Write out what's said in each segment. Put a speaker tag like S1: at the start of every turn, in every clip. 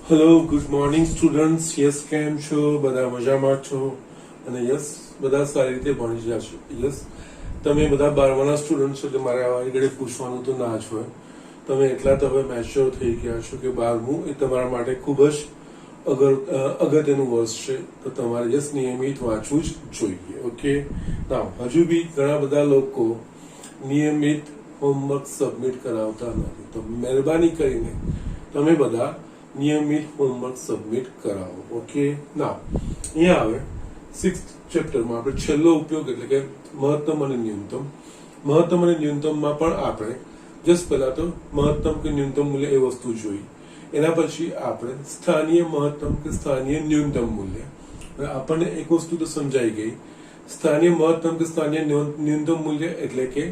S1: Hello good morning students. Yes, કેમ છો? બધા મજામાં છો? અને યસ, બધા સારી રીતે ભણી રહ્યા છો? યસ, તમે બધા 12માના સ્ટુડન્ટ છો એટલે મારે આ આગળ પૂછવાનું તો ના જ હોય. તમે એટલા તો હવે મેચ્યોર થઈ ગયા છો કે 12મું એ તમારા માટે ખૂબ જ અગત્યનું વર્ષ છે. તો તમારે યસ નિયમિત વાંચવું જ જોઈએ. ઓકે, ના હજુ બી ઘણા બધા લોકો નિયમિત હોમવર્ક સબમિટ કરાવતા નથી. તો મહેરબાની કરીને તમે બધા નિયમિત હોમવર્ક સબમિટ કરાવો. ઓકે, ના અહીંયા આવે 6th ચેપ્ટરમાં આપણે છેલ્લો ઉપયોગ એટલે કે મહત્તમ અને ન્યૂનતમ. મહત્તમ અને ન્યૂનતમમાં પણ આપણે જસ્ટ પહેલા તો મહત્તમ કે ન્યૂનતમ મૂલ્ય એ વસ્તુ જોઈ. એના પછી આપણે સ્થાનીય મહત્તમ કે સ્થાનીય ન્યૂનતમ મૂલ્ય. આપણને એક વસ્તુ તો સમજાઈ ગઈ, સ્થાનીય મહત્તમ કે સ્થાનીય ન્યૂનતમ મૂલ્ય એટલે કે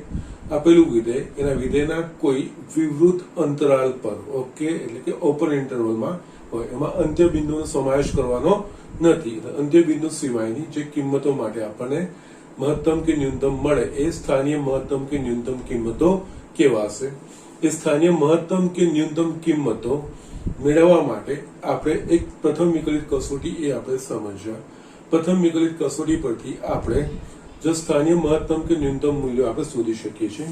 S1: આપેલું વિધેય એના વિધેયના કોઈ વિવૃત અંતરાલ પર, ઓકે, એટલે કે ઓપન ઇન્ટરવલમાં હોય, એમાં અંત્ય બિંદુનો સમાવેશ કરવાનો નથી. અંત્ય બિંદુ સિવાયની જે કિંમતો માટે આપણને મહત્તમ કે ન્યૂનતમ મળે એ સ્થાનીય મહત્તમ કે ન્યૂનતમ કિંમતો કહેવાશે. એ સ્થાનીય મહત્તમ કે ન્યૂનતમ કિંમતો મેળવવા માટે આપણે એક પ્રથમ વિકલિત કસોટી એ આપણે સમજ્યા. પ્રથમ વિકલિત કસોટી પરથી આપણે જો સ્થાનીય મહત્તમ કે ન્યૂનતમ મૂલ્યો આપણે શોધી શકીએ છીએ.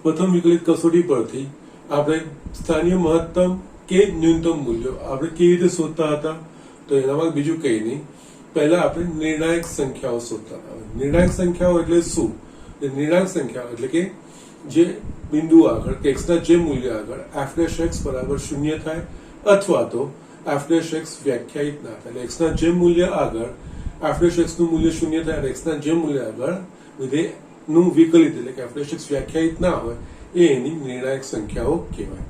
S1: પ્રથમ વિકલિત કસોટી પરથી આપણે સ્થાનીય મહત્તમ કે ન્યૂનતમ મૂલ્યો આપણે કેવી રીતે શોધતા હતા? તો એનામાં બીજું કંઈ નહીં, પહેલા આપણે નિર્ણાયક સંખ્યાઓ શોધતા હતા. નિર્ણાયક સંખ્યાઓ એટલે શું? નિર્ણાયક સંખ્યાઓ એટલે કે જે બિંદુ આગળ કે x ના જે મૂલ્ય આગળ f' બરાબર 0 થાય અથવા તો f' વ્યાખ્યાયિત ના થાય. એટલે x ના જે મૂલ્ય આગળ f' નું મૂલ્ય 0 થાય અને x ના જે મૂલ્ય આગળ વિધેયનું વિકલિત એટલે કે f' વ્યાખ્યાયિત ના હોય એ એની નિર્ણાયક સંખ્યાઓ કહેવાય.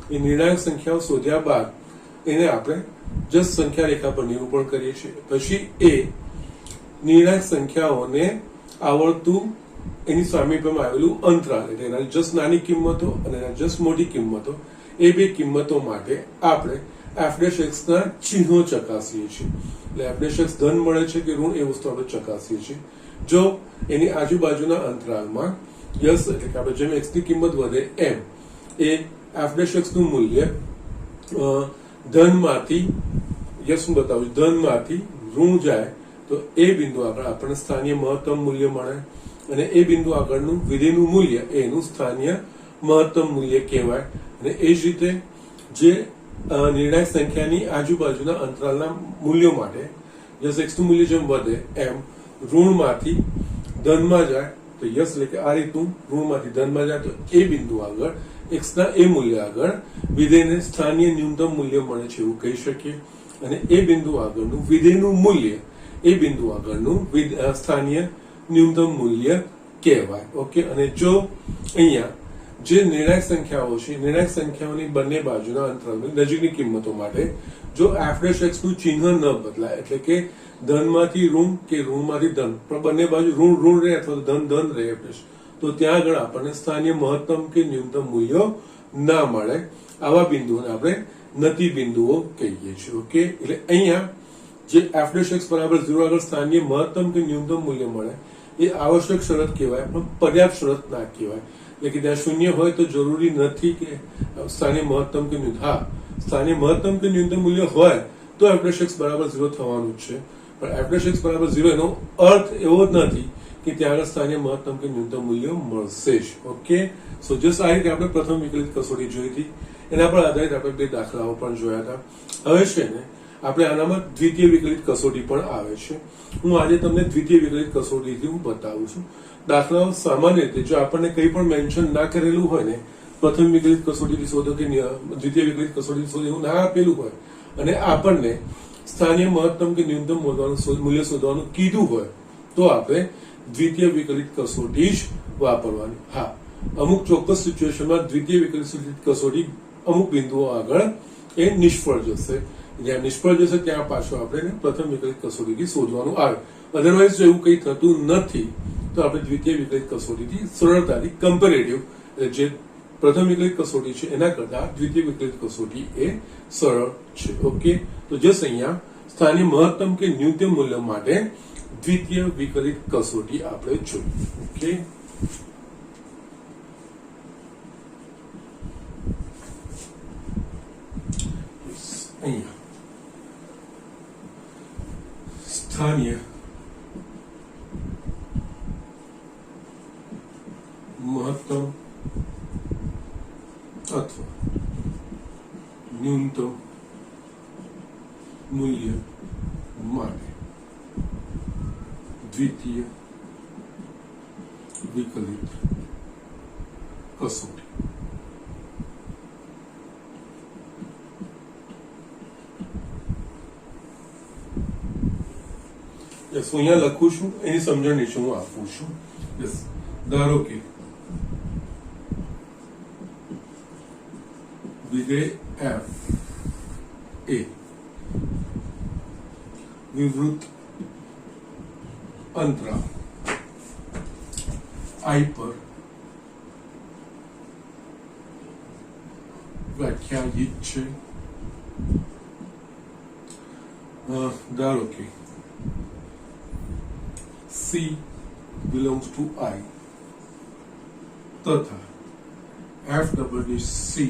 S1: એ નિર્ણાયક સંખ્યાઓ શોધ્યા બાદ એને આપણે જસ્ટ સંખ્યા રેખા પર નિરૂપણ કરીએ છીએ. પછી એ નિર્ણાયક સંખ્યાઓને આવડતું એની સામીપ્યમાં આવેલું અંતરાલ એટલે એના જસ્ટ નાની કિંમતો અને એના જસ્ટ મોટી કિંમતો, એ બે કિંમતો માટે આપણે f' ના ચિહ્નો ચકાસીએ છીએ. એટલે f' ધન મળે છે કે ઋણ એ વસ્તુ આપણે ચકાસીએ છીએ. જો એની આજુબાજુના અંતરાલમાં યસ એટલે કે આપણે જેમ x ની કિંમત વધે એમ એ f' નું મૂલ્ય ધનમાંથી યસ હું બતાવું છું ધનમાંથી ઋણ જાય તો એ બિંદુ આગળ આપણને સ્થાનીય મહત્તમ મૂલ્ય મળે અને એ બિંદુ આગળનું વિધેયનું મૂલ્ય એનું સ્થાનીય મહત્તમ મૂલ્ય કહેવાય. અને એ જ રીતે જે નિર્ણાયક સંખ્યાની આજુબાજુના અંતરાલના મૂલ્યો માટે યસ x નું મૂલ્ય જેમ વધે એમ ઋણમાંથી ધનમાં જાય તો યસ એટલે કે આ રીતનું ઋણમાંથી ધનમાં જાય તો એ બિંદુ આગળ x ના એ મૂલ્ય આગળ વિધેયને સ્થાનીય ન્યૂનતમ મૂલ્ય મળે છે એવું કહી શકીએ. અને એ બિંદુ આગળનું વિધેયનું મૂલ્ય એ બિંદુ આગળનું સ્થાનીય ન્યૂનતમ મૂલ્ય કહેવાય. ઓકે, અને જો અહીંયા જે નિર્ણાયક સંખ્યાઓ છે નિર્ણાયક સંખ્યાઓની બંને બાજુના અંતરાલની નજીકની કિંમતો માટે જો f' નું ચિહ્ન ન બદલાય એટલે કે ધનમાંથી ઋણ કે ઋણમાંથી ધન પણ બંને બાજુ ઋણ ઋણ રહે અથવા ધન ધન રહે તો ત્યાં આગળ આપણને સ્થાનીય મહત્તમ કે ન્યૂનતમ મૂલ્યો ના મળે. આવા બિંદુઓને આપણે નતિ બિંદુઓ કહીએ છીએ. ઓકે, એટલે અહીંયા જે f' બરાબર 0 આગળ સ્થાનીય મહત્તમ કે ન્યૂનતમ મૂલ્ય મળે એ આવશ્યક શરત કહેવાય પણ પર્યાપ્ત શરત ના કહેવાય. એટલે કે ત્યાં શૂન્ય હોય તો જરૂરી નથી કે સ્થાનીય મહત્તમ કે ન્યૂનતમ. હા, સ્થાનીય મહત્તમ કે ન્યૂનતમ મૂલ્ય હોય તો f' બરાબર 0 થવાનું જ છે. પણ f' બરાબર 0 એનો અર્થ એવો જ નથી કે ત્યાં આગળ સ્થાનીય મહત્તમ કે ન્યૂનતમ મૂલ્ય મળશે જ. ઓકે, સો જસ્ટ આ રીતે આપણે પ્રથમ વિકલિત કસોટી જોઈ હતી. એના પર આધારિત આપણે બે દાખલાઓ પણ જોયા હતા. હવે છે ને આપણે આનામાં દ્વિતીય વિકલિત કસોટી પણ આવે છે. હું આજે તમને દ્વિતીય વિકલિત કસોટીથી હું બતાવું છું. દાખલાઓ સામાન્ય રીતે જો આપણને કંઈ પણ મેન્શન ના કરેલું હોય ને પ્રથમ વિકલિત કસોટીથી શોધો કે દ્વિતીય વિકલિત કસોટી શોધો એવું ના આપેલું હોય અને આપણને સ્થાનીય મહત્તમ કે ન્યૂનતમ મૂલ્ય શોધવાનું કીધું હોય તો આપણે દ્વિતીય વિકલિત કસોટી જ વાપરવાની. હા, અમુક ચોક્કસ સિચ્યુએશનમાં દ્વિતીય વિકલિત કસોટી અમુક બિંદુઓ આગળ એ નિષ્ફળ જશે. જ્યાં નિષ્ફળ જશે ત્યાં પાછો આપણે પ્રથમ વિકલિત કસોટીથી શોધવાનું આવે. અધરવાઇઝ જો એવું કંઈ થતું નથી તો આપણે દ્વિતીય વિકલિત કસોટીથી સરળતાથી કમ્પેરેટિવ જે પ્રથમ વિકલિત કસોટી છે એના કરતા દ્વિતીય વિકલિત કસોટી એ સરળ છે. ઓકે, તો જસ્ટ અહીંયા સ્થાનીય મહત્તમ કે ન્યૂનતમ મૂલ્ય માટે દ્વિતીય વિકલિત કસોટી આપણે જોઈ. ઓકે, અહીંયા સ્થાનીય મહત્તમ અથવા ન્યૂનતમ મૂલ્ય માટે દ્વિતીય વિકલિત કસોટી. યસ, હું અહીંયા લખું છું, એની સમજણ નીચે હું આપું છું. યસ, ધારો કે વિધેય f એ વિવૃત અંતરાલ I પર વ્યાખ્યાયિત છે. ધારો કે C belongs to I તથા f double dash C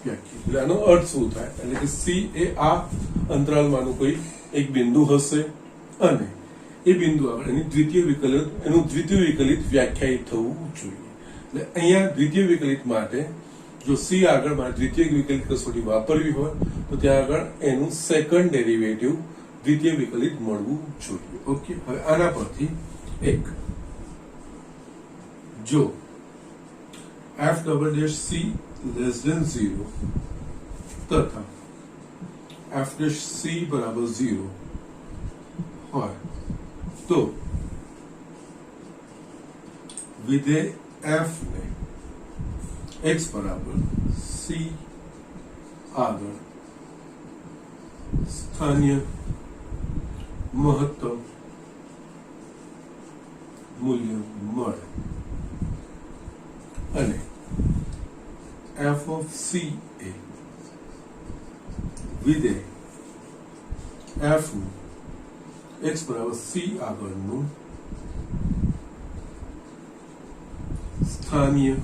S1: એટલે આનો અર્થ શું થાય? એટલે કે C એ આ અંતરાલમાંનું કોઈ એક બિંદુ હશે અને એ બિંદુ આગળ એનું દ્વિતીય વિકલિત વ્યાખ્યાયિત થવું જોઈએ. એટલે અહીંયા દ્વિતીય વિકલિત માટે જો C આગળ મારે દ્વિતીય વિકલિત કસોટી વાપરવી હોય તો ત્યાં આગળ એનું સેકન્ડ ડેરિવેટિવ દ્વિતીય વિકલિત મળવું જોઈએ. ઓકે, હવે આના પરથી એક જો f double dash C less than 0 તથા f dash C બરાબર 0 હોય તો વિધેય f ને x બરાબર C આગળ સ્થાનીય મહત્તમ મૂલ્ય મળે અને f of C એ વિધેય f નું x બરાબર C આગળનું સ્થાનીય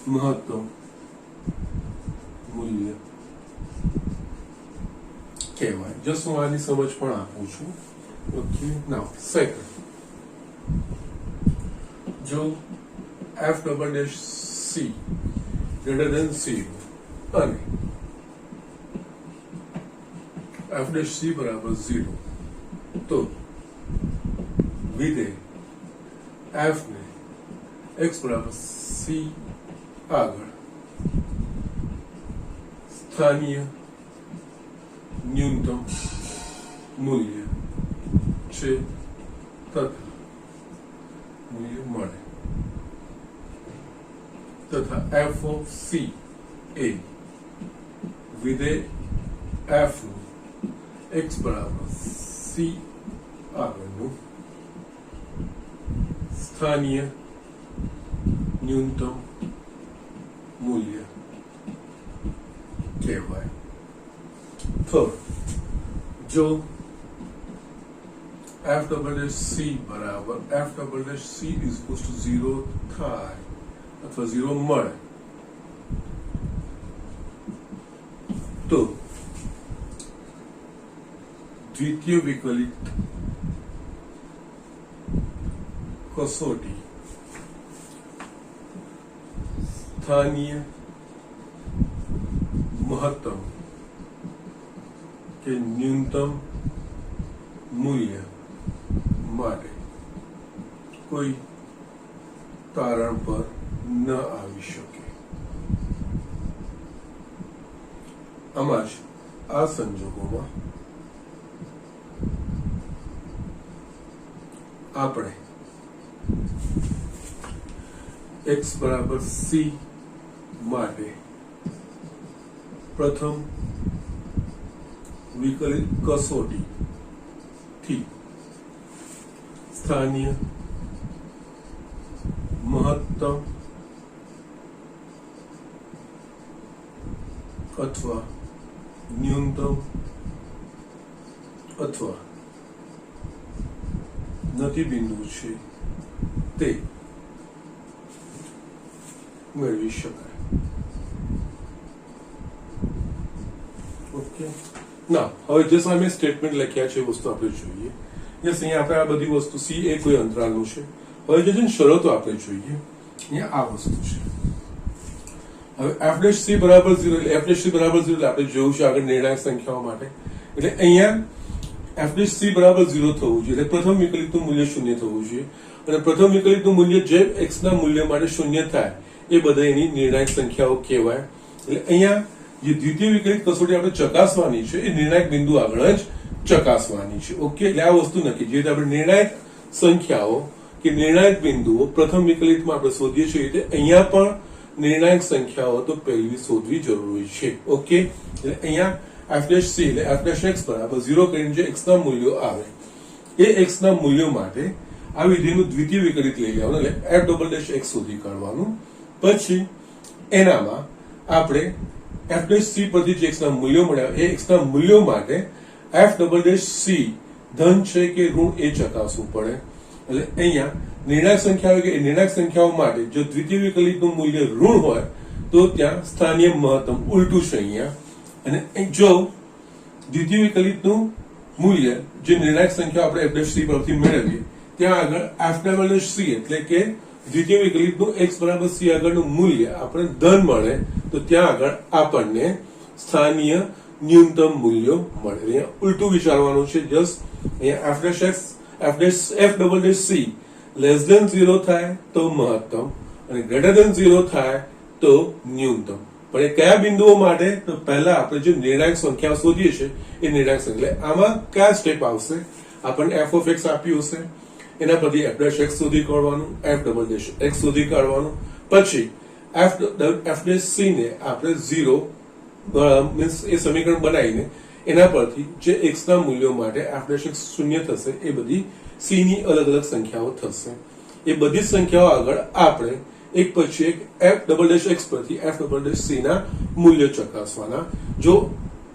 S1: મહત્તમ મૂલ્ય કહેવાય. જસ્ટ હું આની સમજ પણ આપું છું. ઓકે, નાઉ સેકન્ડ, જો f double dash C greater than 0 અને f dash C બરાબર 0 તો વિધેય f ને x બરાબર C આગળ સ્થાનીય ન્યૂનતમ મૂલ્ય છે તથા મૂલ્ય મળે તથા f of C એ વિધેય f નું x બરાબર C આગળનું સ્થાનીય ન્યૂનતમ મૂલ્ય કહેવાય. થર્ડ, જો f double dash C બરાબર f double dash C is equals to 0 થાય અથવા 0 મળે તો દ્વિતીય વિકલિત કસોટી સ્થાનીય મહત્તમ કે ન્યૂનતમ મૂલ્ય માટે કોઈ તારણ પર ન આવી શકે. આમાં જ આ સંજોગોમાં આપણે x બરાબર C માટે પ્રથમ વિકલિત કસોટી થી સ્થાનીય મહત્તમ અથવા ન્યૂનતમ અથવા નદી બિંદુ છે તે મેળવી શકાય. ઓકે ના હવે જે સામે સ્ટેટમેન્ટ લખ્યા છે એ વસ્તુ આપણે જોઈએ. યસ અહીંયા આપણે આ બધી વસ્તુ સી એ કોઈ અંતરાલનું છે. હવે જે છે ને શરતો આપણે જોઈએ. અહીંયા આ વસ્તુ છે. હવે એફ ડેશ સી બરાબર 0 એટલે એફ ડેશ સી બરાબર 0 એટલે આપણે જોયું છે આગળ નિર્ણાયક સંખ્યાઓ માટે. એટલે અહીંયા એફ ડેશ સી બરાબર 0 થવું જોઈએ એટલે પ્રથમ વિકલિતનું મૂલ્ય 0 થવું જોઈએ અને પ્રથમ વિકલિતનું મૂલ્ય જે x ના મૂલ્ય માટે 0 થાય એ બધા એની નિર્ણાયક સંખ્યાઓ કહેવાય. એટલે અહીંયા જે દ્વિતીય વિકલિત કસોટી આપણે ચકાસવાની છે એ નિર્ણાયક બિંદુ આગળ જ ચકાસવાની છે. ઓકે એટલે આ વસ્તુ નક્કી જે રીતે આપણે નિર્ણાયક સંખ્યાઓ કે નિર્ણાયક બિંદુઓ પ્રથમ વિકલિતમાં આપણે શોધીએ છીએ તે અહીંયા પણ નિર્ણાયક સંખ્યાઓ તો પહેલી શોધવી જરૂરી છે. ઓકે એટલે અહીંયા f dash c એટલે f dash x બરાબર 0 કરીને જે x ના મૂલ્યો આવે એ x ના મૂલ્યો માટે આ વિધેયનું દ્વિતીય વિકલિત લઈ લેવાનું એટલે f double dash x શોધી કાઢવાનું. પછી એનામાં આપણે f dash c પરથી જે x ના મૂલ્યો મળ્યા એ x ના મૂલ્યો માટે f double dash c ધન છે કે ઋણ એ ચકાસવું પડે. એટલે અહીંયા નિર્ણાયક સંખ્યાઓ કે નિર્ણાયક સંખ્યાઓ માટે જો દ્વિતીય વિકલિતનું મૂલ્ય ઋણ હોય તો ત્યાં સ્થાનીય મહત્તમ ઉલટું છે અહીંયા. અને જો દ્વિતીય વિકલિતનું મૂલ્ય જે નિર્ણાયક સંખ્યા આપણે f dash c પરથી મેળવીએ ત્યાં આગળ f double dash c એટલે કે દ્વિતીય વિકલિતનું x બરાબર c આગળનું મૂલ્ય આપણે ધન મળે તો ત્યાં આગળ આપણને સ્થાનીય ન્યૂનતમ મૂલ્યો મળે. અહીંયા ઉલટું વિચારવાનું છે. જસ્ટ અહીંયા f double dash c less than 0 થાય તો મહત્તમ અને ગ્રેટર ધેન 0 થાય તો ન્યૂનતમ. પણ એ કયા બિંદુઓ માટે તો પહેલા આપણે જે નિર્ણાયક સંખ્યા શોધીએ છીએ એ નિર્ણાયક સંખ્યા એટલે આમાં કયા સ્ટેપ આવશે આપણને f of x આપ્યું હશે એના પરથી f dash x શોધી કાઢવાનું f double dash x શોધી કાઢવાનું પછી f dash c ને આપણે 0 મીન્સ એ સમીકરણ બનાવીને એના પરથી જે x ના મૂલ્યો માટે f dash x શૂન્ય થશે એ બધી c ની અલગ અલગ સંખ્યાઓ થશે. એ બધી સંખ્યાઓ આગળ આપણે એક પછી એક f double dash x પરથી f double dash c ના મૂલ્યો ચકાસવાના. જો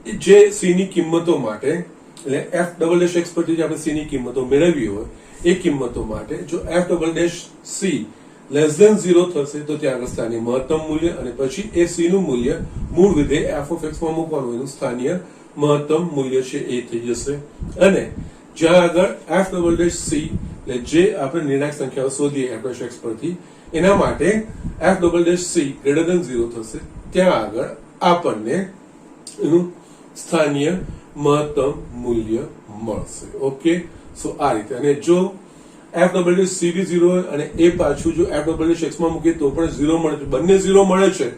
S1: જે c ની કિંમતો માટે એટલે f double dash x પરથી જે આપણે c ની કિંમતો મેળવી હોય એ કિંમતો માટે જો f double dash c less than 0 થશે તો ત્યાં આગળ સ્થાનીય મહત્તમ મૂલ્ય અને પછી એ c નું મૂલ્ય મૂળ વિધેય f of x માં મૂકવાનું એનું સ્થાનીય મહત્તમ મૂલ્ય છે એ થઈ જશે. અને જ્યાં આગળ f double dash c એટલે જે આપણે નિર્ણાયક સંખ્યાઓ શોધીએ f dash x પરથી એના માટે f double dash c greater than 0 થશે ત્યાં આગળ આપણને એનું સ્થાનીય મહત્તમ મૂલ્ય મળશે. ઓકે સો આ રીતે. અને જો f double dash c બી 0 હોય અને એ પાછું જો f double dash x માં મૂકીએ તો પણ 0 મળે છે બંને 0 મળે છે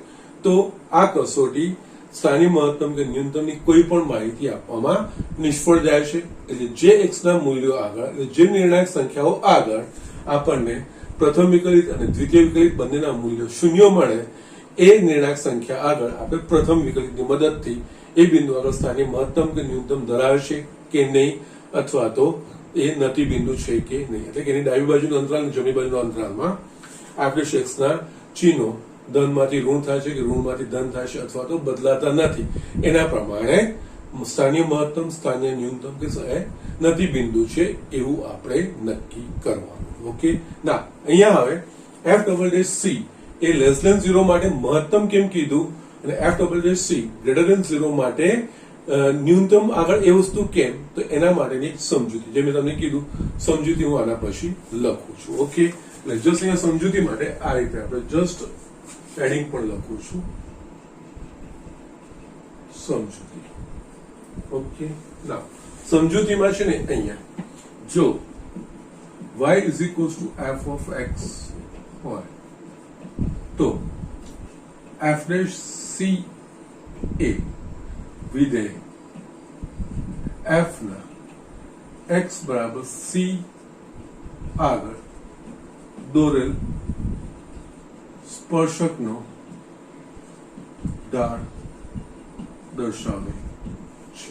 S1: તો આ કસોટી સ્થાનિક મહત્તમ કે ન્યૂનતમની કોઈ પણ માહિતી આપવામાં નિષ્ફળ જાય છે. એટલે જે x ના મૂલ્યો આગળ એટલે જે નિર્ણાયક સંખ્યાઓ આગળ આપણને પ્રથમ વિકલિત અને દ્વિતીય વિકલિત બંનેના મૂલ્યો શૂન્ય મળે એ નિર્ણાયક સંખ્યા આગળ આપણે પ્રથમ વિકલિતની મદદથી એ બિંદુ આગળ સ્થાનિક મહત્તમ કે ન્યૂનતમ ધરાવે છે કે નહીં અથવા તો એ નતી બિંદુ છે કે નહીં. એટલે કે એની ડાબી બાજુનું અંતરાલ અને જમણી બાજુના અંતરાલમાં આપણે x ના ચિહ્નો ધનમાંથી ઋણ થાય છે કે ઋણમાંથી ધન થાય છે અથવા તો બદલાતા નથી એના પ્રમાણે સ્થાનીય મહત્તમ સ્થાનીય ન્યૂનતમ કે નતી બિંદુ છે એવું આપણે નક્કી કરવાનું. ઓકે ના અહીંયા હવે f double dash c એ લેસ ધેન 0 માટે મહત્તમ કેમ કીધું અને f double dash c greater than 0 માટે ન્યૂનતમ આગળ એ વસ્તુ કેમ તો એના માટેની સમજૂતી જે મેં તમને કીધું સમજૂતી હું આના પછી લખું છું. ઓકે એટલે જસ્ટ અહીંયા સમજૂતી માટે આ રીતે આપણે જસ્ટ એડિંગ પણ લખું છું સમજૂતી. ઓકે ના સમજૂતીમાં છે ને અહીંયા જો y is equals to f of x હોય તો f dash c a વિધેય f ના x બરાબર c આગળ દોરેલ સ્પર્શકનો ઢાળ દર્શાવે છે.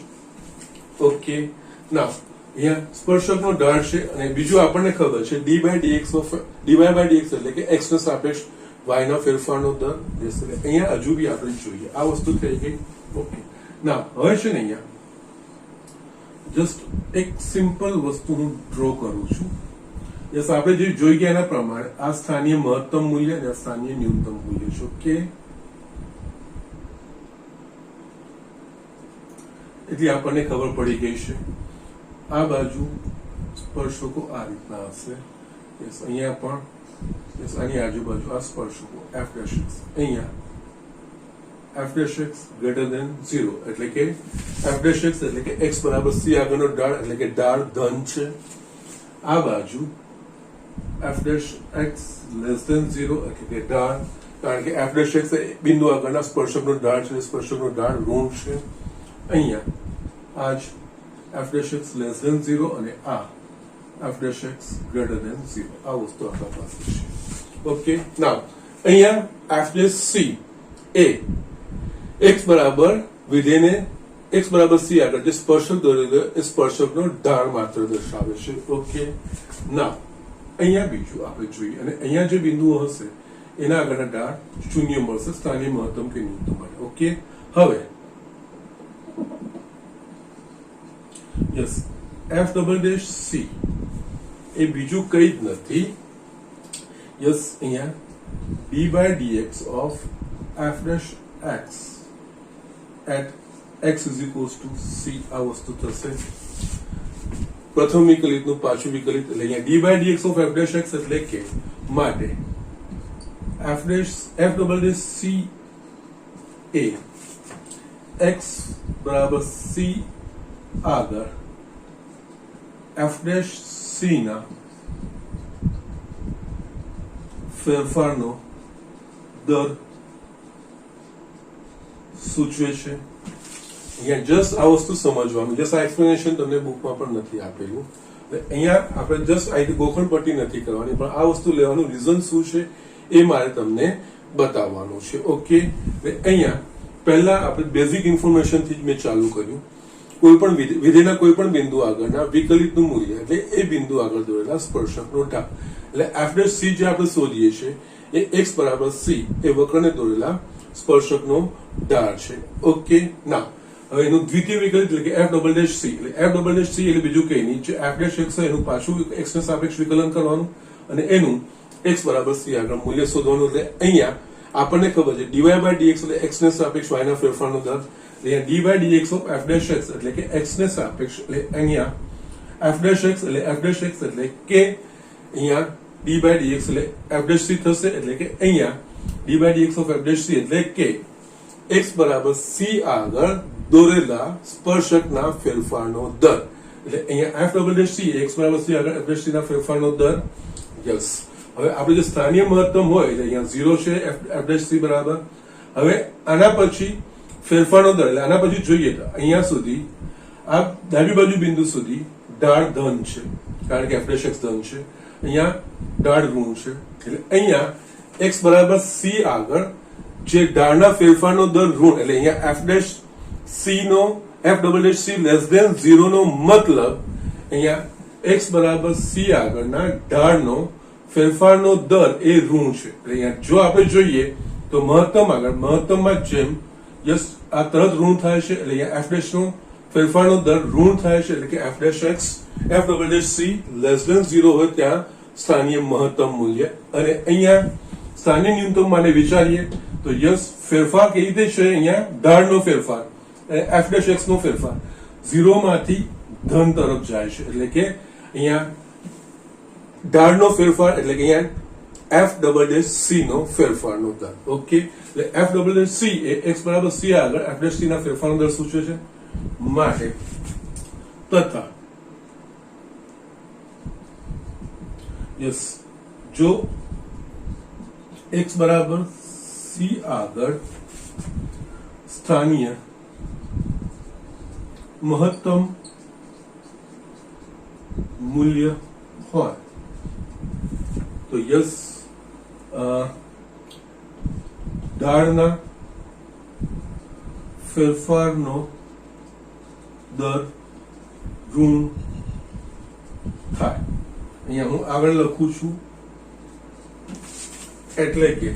S1: ઓકે ના અહીંયા સ્પર્શકનો ઢાળ છે અને બીજું આપણને ખબર છે dy by dx એટલે કે x ના સાપેક્ષ y ના ફેરફારનો દર. એટલે અહીંયા હજુ બી આપણે જોઈએ આ વસ્તુ થઈ ગઈ. ઓકે ના હવે છે ને અહીંયા જસ્ટ એક સિમ્પલ વસ્તુ હું ડ્રો કરું છું. યસ આપણે જે જોઈ ગયા એના પ્રમાણે આ સ્થાનીય મહત્તમ મૂલ્ય અને સ્થાનીય ન્યૂનતમ મૂલ્ય છે. ઓકે એટલે આપણને ખબર પડી ગઈ છે આ બાજુ સ્પર્શકો આ રીતના હશે યસ અહીંયા પણ યસ આની આજુબાજુ આ સ્પર્શકો f dash x અહીંયા f dash x greater than 0 એટલે કે f dash x એટલે કે x બરાબર c આગળનો ઢાળ એટલે કે ઢાળ ધન છે આ બાજુ f dash x less than 0 એટલે કે ઢાળ કારણ કે f dash x બિંદુ આગળના સ્પર્શકનો ઢાળ છે સ્પર્શકનો ઢાળ ઋણ છે અહીંયા આજ f dash x less than 0 અને આ f dash x greater than 0 આ વસ્તુ આપણા પાસે છે ઓકે નાઉ અહીંયા f dash c એ x બરાબર વિધેયને x બરાબર c આગળ જે સ્પર્શક દોરેલો એ સ્પર્શકનો ઢાળ માત્ર દર્શાવે છે ઓકે નાઉ અહીંયા બીજું આપણે જોઈએ અને અહીંયા જે બિંદુઓ હશે એના આગળના ઢાળ શૂન્ય મળશે સ્થાનીય મહત્તમ કે ન્યૂનતમ માટે ઓકે હવે yes f double dash c એ બીજું કઈ જ નથી યસ અહીંયા d by dx of f dash x at x is equals to c આ વસ્તુ થશે પ્રથમ વિકલિતનું પાછું વિકલિત એટલે અહીંયા d by dx of f dash x એટલે કે માટે f double dash c a x બરાબર c આગળ f dash c ના ફેરફારનો દર સૂચવે છે અહીંયા જસ્ટ આ વસ્તુ સમજવાનું જસ્ટ આ એક્સપ્લેનેશન તમને બુકમાં પણ નથી આપેલું અહીંયા આપણે જસ્ટ આ ગોખણ પટ્ટી નથી કરવાની પણ આ વસ્તુ લેવાનું રીઝન શું છે એ મારે તમને બતાવવાનું છે ઓકે અહીંયા પહેલા આપણે બેઝિક ઇન્ફોર્મેશન થી જ મેં ચાલુ કર્યું કોઈ પણ વિધેયના કોઈ પણ બિંદુ આગળના વિકલિતનું મૂલ્ય એટલે એ બિંદુ આગળ દોરેલા સ્પર્શકનો ઢાળ એટલે f dash c જે આપણે શોધીએ છીએ એ x બરાબર c એ વક્રને દોરેલા સ્પર્શકનો ઢાળ છે ઓકે ના હવે એનું દ્વિતીય વિકલિત એટલે કે f ડબલ ડેશ c એટલે f ડબલ ડેશ c એટલે બીજું કઈ નહીં જે f dash x એનું પાછું x ને સાપેક્ષ વિકલન કરવાનું અને એનું x બરાબર c આગળ મૂલ્ય શોધવાનું એટલે અહીંયા આપણને ખબર છે dy by dx એટલે x ને સાપેક્ષ y ના ફેરફારનો દર અહીંયા dy by dx of f dash x એટલે કે x ને સાપેક્ષ એટલે અહીંયા f dash x એટલે કે અહીંયા d by dx એટલે f dash c થશે એટલે કે અહીંયા d by dx of f dash c એટલે કે x બરાબર c આગળ દોરેલા સ્પર્શકના ફેરફારનો દર એટલે અહીંયા f double dash c x બરાબર c આગળ f dash c ના ફેરફારનો દર યસ હવે આપણે જે સ્થાનીય મહત્તમ હોય એટલે અહીંયા 0 છે f dash c બરાબર હવે આના પછી ફેરફારનો દર એટલે આના પછી જોઈએ તો અહીંયા સુધી આ ડાબી બાજુ બિંદુ સુધી ઢાળ ધન છે કારણ કે f dash x ધન છે અહીંયા ઢાળ ઋણ છે એટલે અહીંયા x બરાબર c આગળ જે ઢાળના ફેરફારનો દર ઋણ એટલે અહીંયા f dash c નો f double dash c less than 0 નો મતલબ અહીંયા x બરાબર c આગળના ઢાળનો ફેરફારનો દર એ ઋણ છે એટલે અહીંયા જો આપણે જોઈએ તો મહત્તમ આગળ મહત્તમમાં જેમ યસ આ તરત ઋણ થાય છે એટલે અહીંયા f dash નો ફેરફારનો દર ઋણ થાય છે એટલે કે f dash x f double dash c less than 0 હોય ત્યાં સ્થાનીય મહત્તમ મૂલ્ય અને અહીંયા સ્થાનીય ન્યૂનતમ માટે વિચારીએ તો યસ ફેરફાર કેવી રીતે છે અહીંયા ઢાળનો ફેરફાર f dash x નો ફેરફાર 0 માંથી ધન તરફ જાય છે એટલે કે અહીંયા ઢાળનો ફેરફાર એટલે કે અહીંયા f double dash c નો ફેરફારનો દર ઓકે એટલે f double dash c એ x બરાબર c આગળ f dash c ના ફેરફારનો દર સૂચવે છે માટે તથા યસ જો x બરાબર c આગળ સ્થાનીય મહત્તમ મૂલ્ય હોય તો યસ ઢાળના ફેરફારનો દર ઋણ થાય અહીંયા હું આગળ લખું છું એટલે કે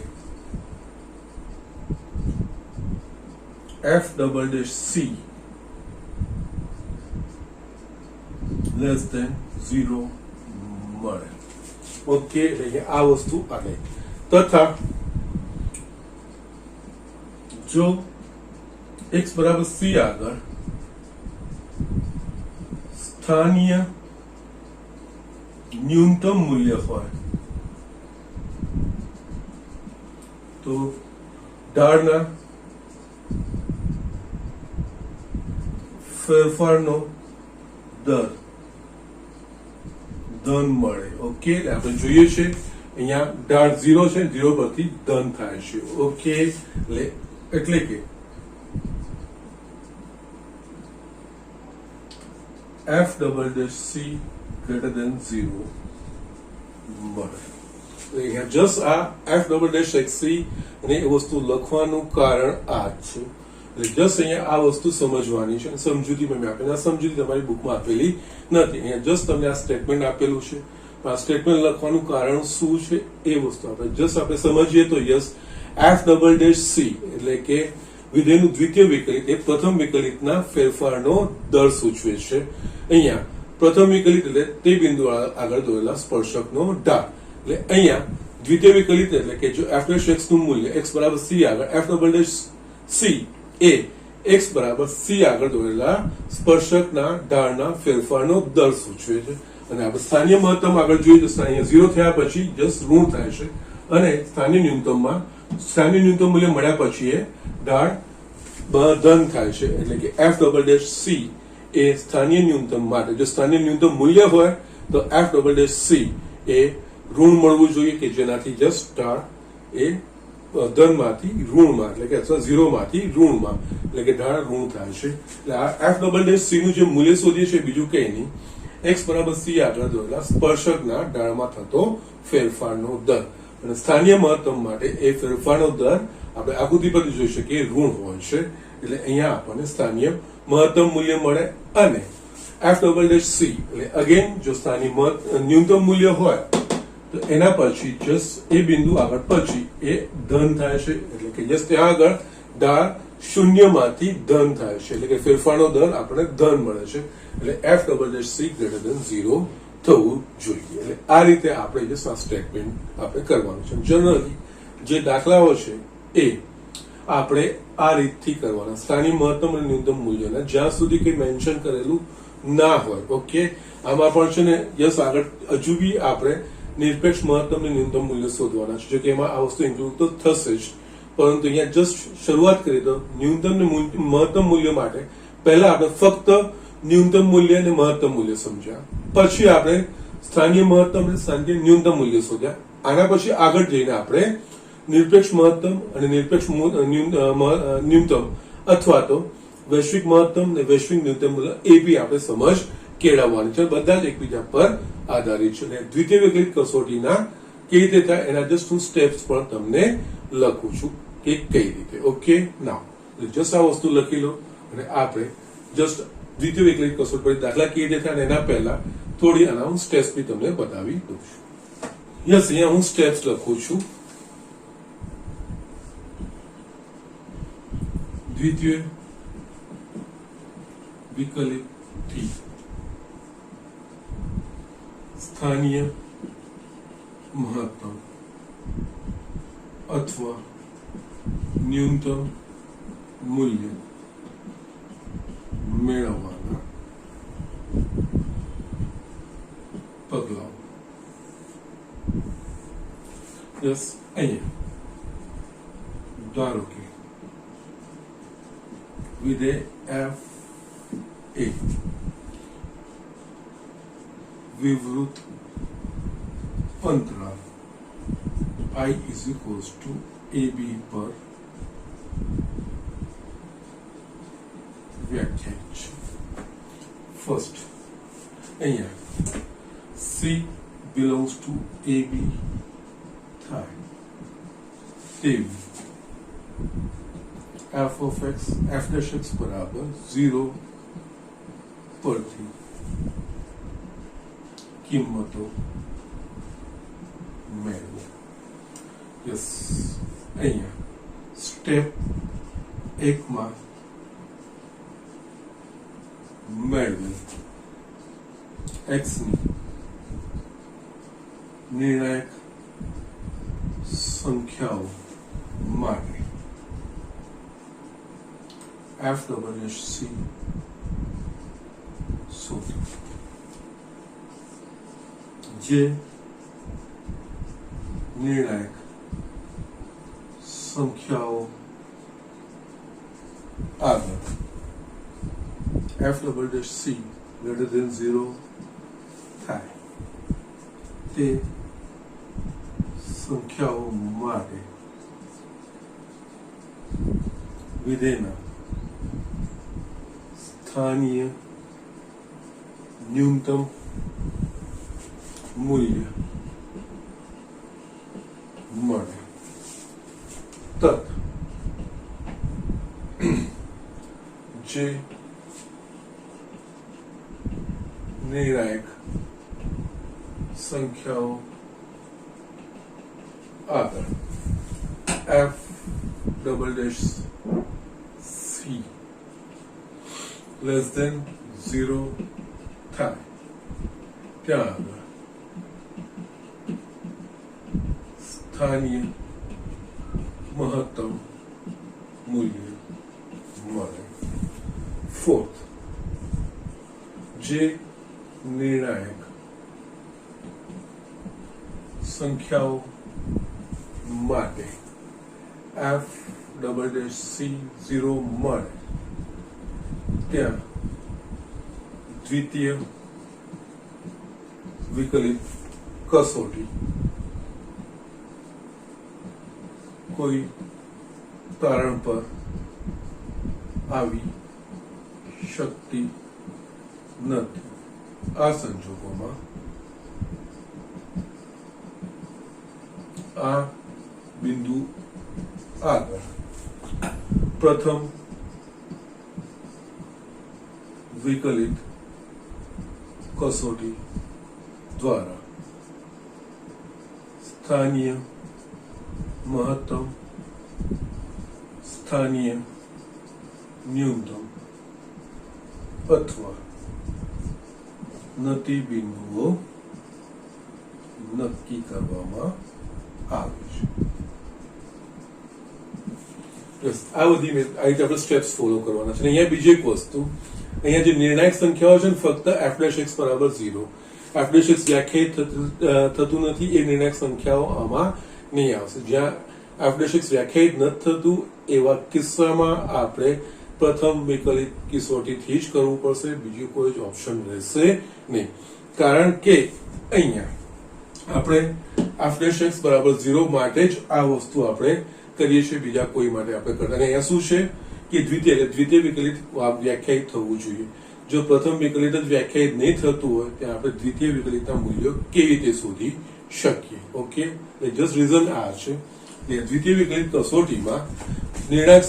S1: f double dash c less than 0 મળે ઓકે એટલે આ વસ્તુ આવે તથા જો x બરાબર c આગળ સ્થાનીય ન્યૂનતમ મૂલ્ય હોય તો ઢાળના ફેરફારનો દર ધન મળે. ઓકે, આપણે જોઈએ છે અહીંયા ઢાળ 0 છે, 0 પરથી ધન થાય છે. ઓકે, એટલે કે f"c greater than 0 મળે. અહીંયા જસ્ટ આ f"xc અને એ વસ્તુ લખવાનું કારણ આ જ છે. એટલે જસ્ટ અહીંયા આ વસ્તુ સમજવાની છે. સમજૂતી મેં આપેલી, આ સમજૂતી તમારી બુકમાં આપેલી નથી. અહીંયા જસ્ટ તમને આ સ્ટેટમેન્ટ આપેલું છે. આ સ્ટેટમેન્ટ લખવાનું કારણ શું છે એ વસ્તુ આપણે જસ્ટ આપણે સમજીએ તો યસ, f"c એટલે કે વિધેયનું દ્વિતીય વિકલિત એ પ્રથમ વિકલિતના ફેરફારનો દર સૂચવે છે. અહીંયા પ્રથમ વિકલિત એટલે તે બિંદુ આગળ દોરેલા સ્પર્શકનો ઢાળ. એટલે અહીંયા દ્વિતીય વિકલિત એટલે કે જો f'(x) નું મૂલ્ય x બરાબર c આગળ f"c એ x બરાબર c આગળ દોરેલા સ્પર્શકના ઢાળના ફેરફારનો દર સૂચવે છે. અને આપણે સ્થાનીય મહત્તમ આગળ જોઈએ તો અહીંયા 0 થયા પછી જસ્ટ ઋણ થાય છે અને સ્થાનીય ન્યૂનતમ મૂલ્ય મળ્યા પછી એ ઢાળ ધન થાય છે. એટલે કે f"c એ સ્થાનીય ન્યૂનતમ માટે જો સ્થાનીય ન્યૂનતમ મૂલ્ય હોય તો f"c એ ઋણ મળવું જોઈએ કે જેનાથી જસ્ટ ઢાળ એ ધનમાંથી ઋણમાં એટલે કે અથવા 0 માંથી ઋણમાં એટલે કે ઢાળ ઋણ થાય છે. એટલે આ f"c નું જે મૂલ્ય શોધીએ છે બીજું કઈ નહીં, x બરાબર c આગળ દોરેલા સ્પર્શકના ઢાળમાં થતો ફેરફારનો દર. અને સ્થાનીય મહત્તમ માટે એ ફેરફારનો દર આપણે આકૃતિ પર જોઈ શકીએ ઋણ હોય છે. એટલે અહીંયા આપણને સ્થાનીય મહત્તમ મૂલ્ય મળે અને f"c એટલે અગેન જો સ્થાનીય ન્યૂનતમ મૂલ્ય હોય તો એના પછી જસ્ટ એ બિંદુ આગળ પછી એ ધન થાય છે. એટલે કે જસ્ટ ત્યાં આગળ ઢાળ શૂન્યમાંથી ધન થાય છે. એટલે કે ફેરફારનો દર આપણને ધન મળે છે. એટલે f"c greater than 0 થવું જોઈએ. એટલે આ રીતે આપણે જે સ્ટેટમેન્ટ આપણે કરવાનું છે. જનરલી જે દાખલાઓ છે એ આપણે આ રીતથી કરવાના, સ્થાનિક મહત્તમ અને ન્યૂનતમ મૂલ્યના જ્યાં સુધી કંઈ મેન્શન કરેલું ના હોય. ઓકે, આમાં પણ છે ને યસ આગળ હજુ બી આપણે નિરપેક્ષ મહત્તમ અને ન્યૂનતમ મૂલ્ય શોધવાના છે. જો કે એમાં આ વસ્તુ ઇન્ક્લુડ તો થશે જ, પરંતુ અહીંયા જસ્ટ શરૂઆત કરીએ તો ન્યૂનતમ ને મહત્તમ મૂલ્ય માટે પહેલા આપણે ફક્ત ન્યૂનતમ મૂલ્ય અને મહત્તમ મૂલ્ય સમજ્યા, પછી આપણે સ્થાનીય મહત્તમ અને સ્થાનીય ન્યૂનતમ મૂલ્ય શોધ્યા. આના પછી આગળ જઈને આપણે નિરપેક્ષ મહત્તમ અને નિરપેક્ષ ન્યૂનતમ અથવા તો વૈશ્વિક મહત્તમ અને વૈશ્વિક ન્યૂનતમ મૂલ્ય એ બી આપણે સમજ કેળવવાની છે. બધા જ એકબીજા પર આધારિત છે. અને દ્વિતીય વિકલિત કસોટીના કેવી રીતે થાય એના જસ્ટ હું સ્ટેપ્સ પણ તમને લખું છું કે કઈ રીતે. ઓકે, નાઉ જસ્ટ આ વસ્તુ લખી લો અને આપણે જસ્ટ દ્વિતીય વિકલિત કસોટી પર દાખલા કેવી રીતે થાય એના પહેલા થોડી આના હું સ્ટેપ્સ બી તમને બતાવી દઉં છું. યસ, અહીંયા હું સ્ટેપ્સ લખું છું. દ્વિતીય વિકલિતથી સ્થાનીય મહત્તમ અથવા ન્યૂનતમ મૂલ્ય મેળવવાના પગલાઓ. યસ, અહીંયા ધારો કે વિધેય f એ વિવૃત અંતરાલ I is equals to AB પર વ્યાખ્યાયિત છે. ફર્સ્ટ અહીંયા C belongs to AB થાય તેવી f(x) બરાબર 0 પરથી કિંમતો મેળવો. યસ, અહીંયા સ્ટેપ 1 માં મેળવેલ x ની નિર્ણાયક સંખ્યાઓ માટે f"c શોધો. જે નિર્ણાયક સંખ્યાઓ આગળ f"c greater than 0 થાય તે સંખ્યાઓ માટે વિધેયના સ્થાનીય ન્યૂનતમ મૂલ્ય મળે તથ જે નિર્ણાયક સંખ્યાઓ આગળ f"c less than 0 થાય ત્યાં આગળ સ્થાનીય મહત્તમ મૂલ્ય મળે. ફોર્થ, જે નિર્ણાયક સંખ્યાઓ માટે f"c0 મળે ત્યાં દ્વિતીય વિકલિત કસોટી કોઈ તારણ પર આવી શકતી નથી. આ સંજોગોમાં આ બિંદુ આગળ પ્રથમ વિકલિત કસોટી દ્વારા સ્થાનીય મહત્તમ સ્થાનીય ન્યૂનતમ અથવા નતિ બિંદુઓ નક્કી કરવામાં આવે છે. આ બધી આ રીતે આપણે સ્ટેપ્સ ફોલો કરવાના છે. અહીંયા બીજી એક વસ્તુ, અહીંયા જે નિર્ણાયક સંખ્યાઓ છે ને ફક્ત f'(x = 0, f'(x) વ્યાખ્યાયિત થતું નથી એ નિર્ણાયક સંખ્યાઓ આમાં નહીં આવશે. જ્યાં f'(x) વ્યાખ્યાયિત નથી થતું એવા કિસ્સામાં આપણે પ્રથમ વિકલિત કસોટીથી જ કરવું પડશે, બીજું કોઈ જ ઓપ્શન રહેશે નહીં. કારણ કે અહીંયા આપણે f'(x = 0 માટે જ આ વસ્તુ આપણે કરીએ છીએ, બીજા કોઈ માટે આપણે કરતા. અને અહીંયા શું છે કે દ્વિતીય વિકલિત વ્યાખ્યાયિત થવું જોઈએ. જો પ્રથમ વિકલિત જ વ્યાખ્યાયિત નહીં થતું હોય ત્યાં આપણે દ્વિતીય વિકલિતના મૂલ્યો કેવી રીતે શોધી શકીએ? ઓકે, જસ્ટ રીઝન આ છે. દ્વિતીય વિકલિત કસોટીમાં નિર્ણાયક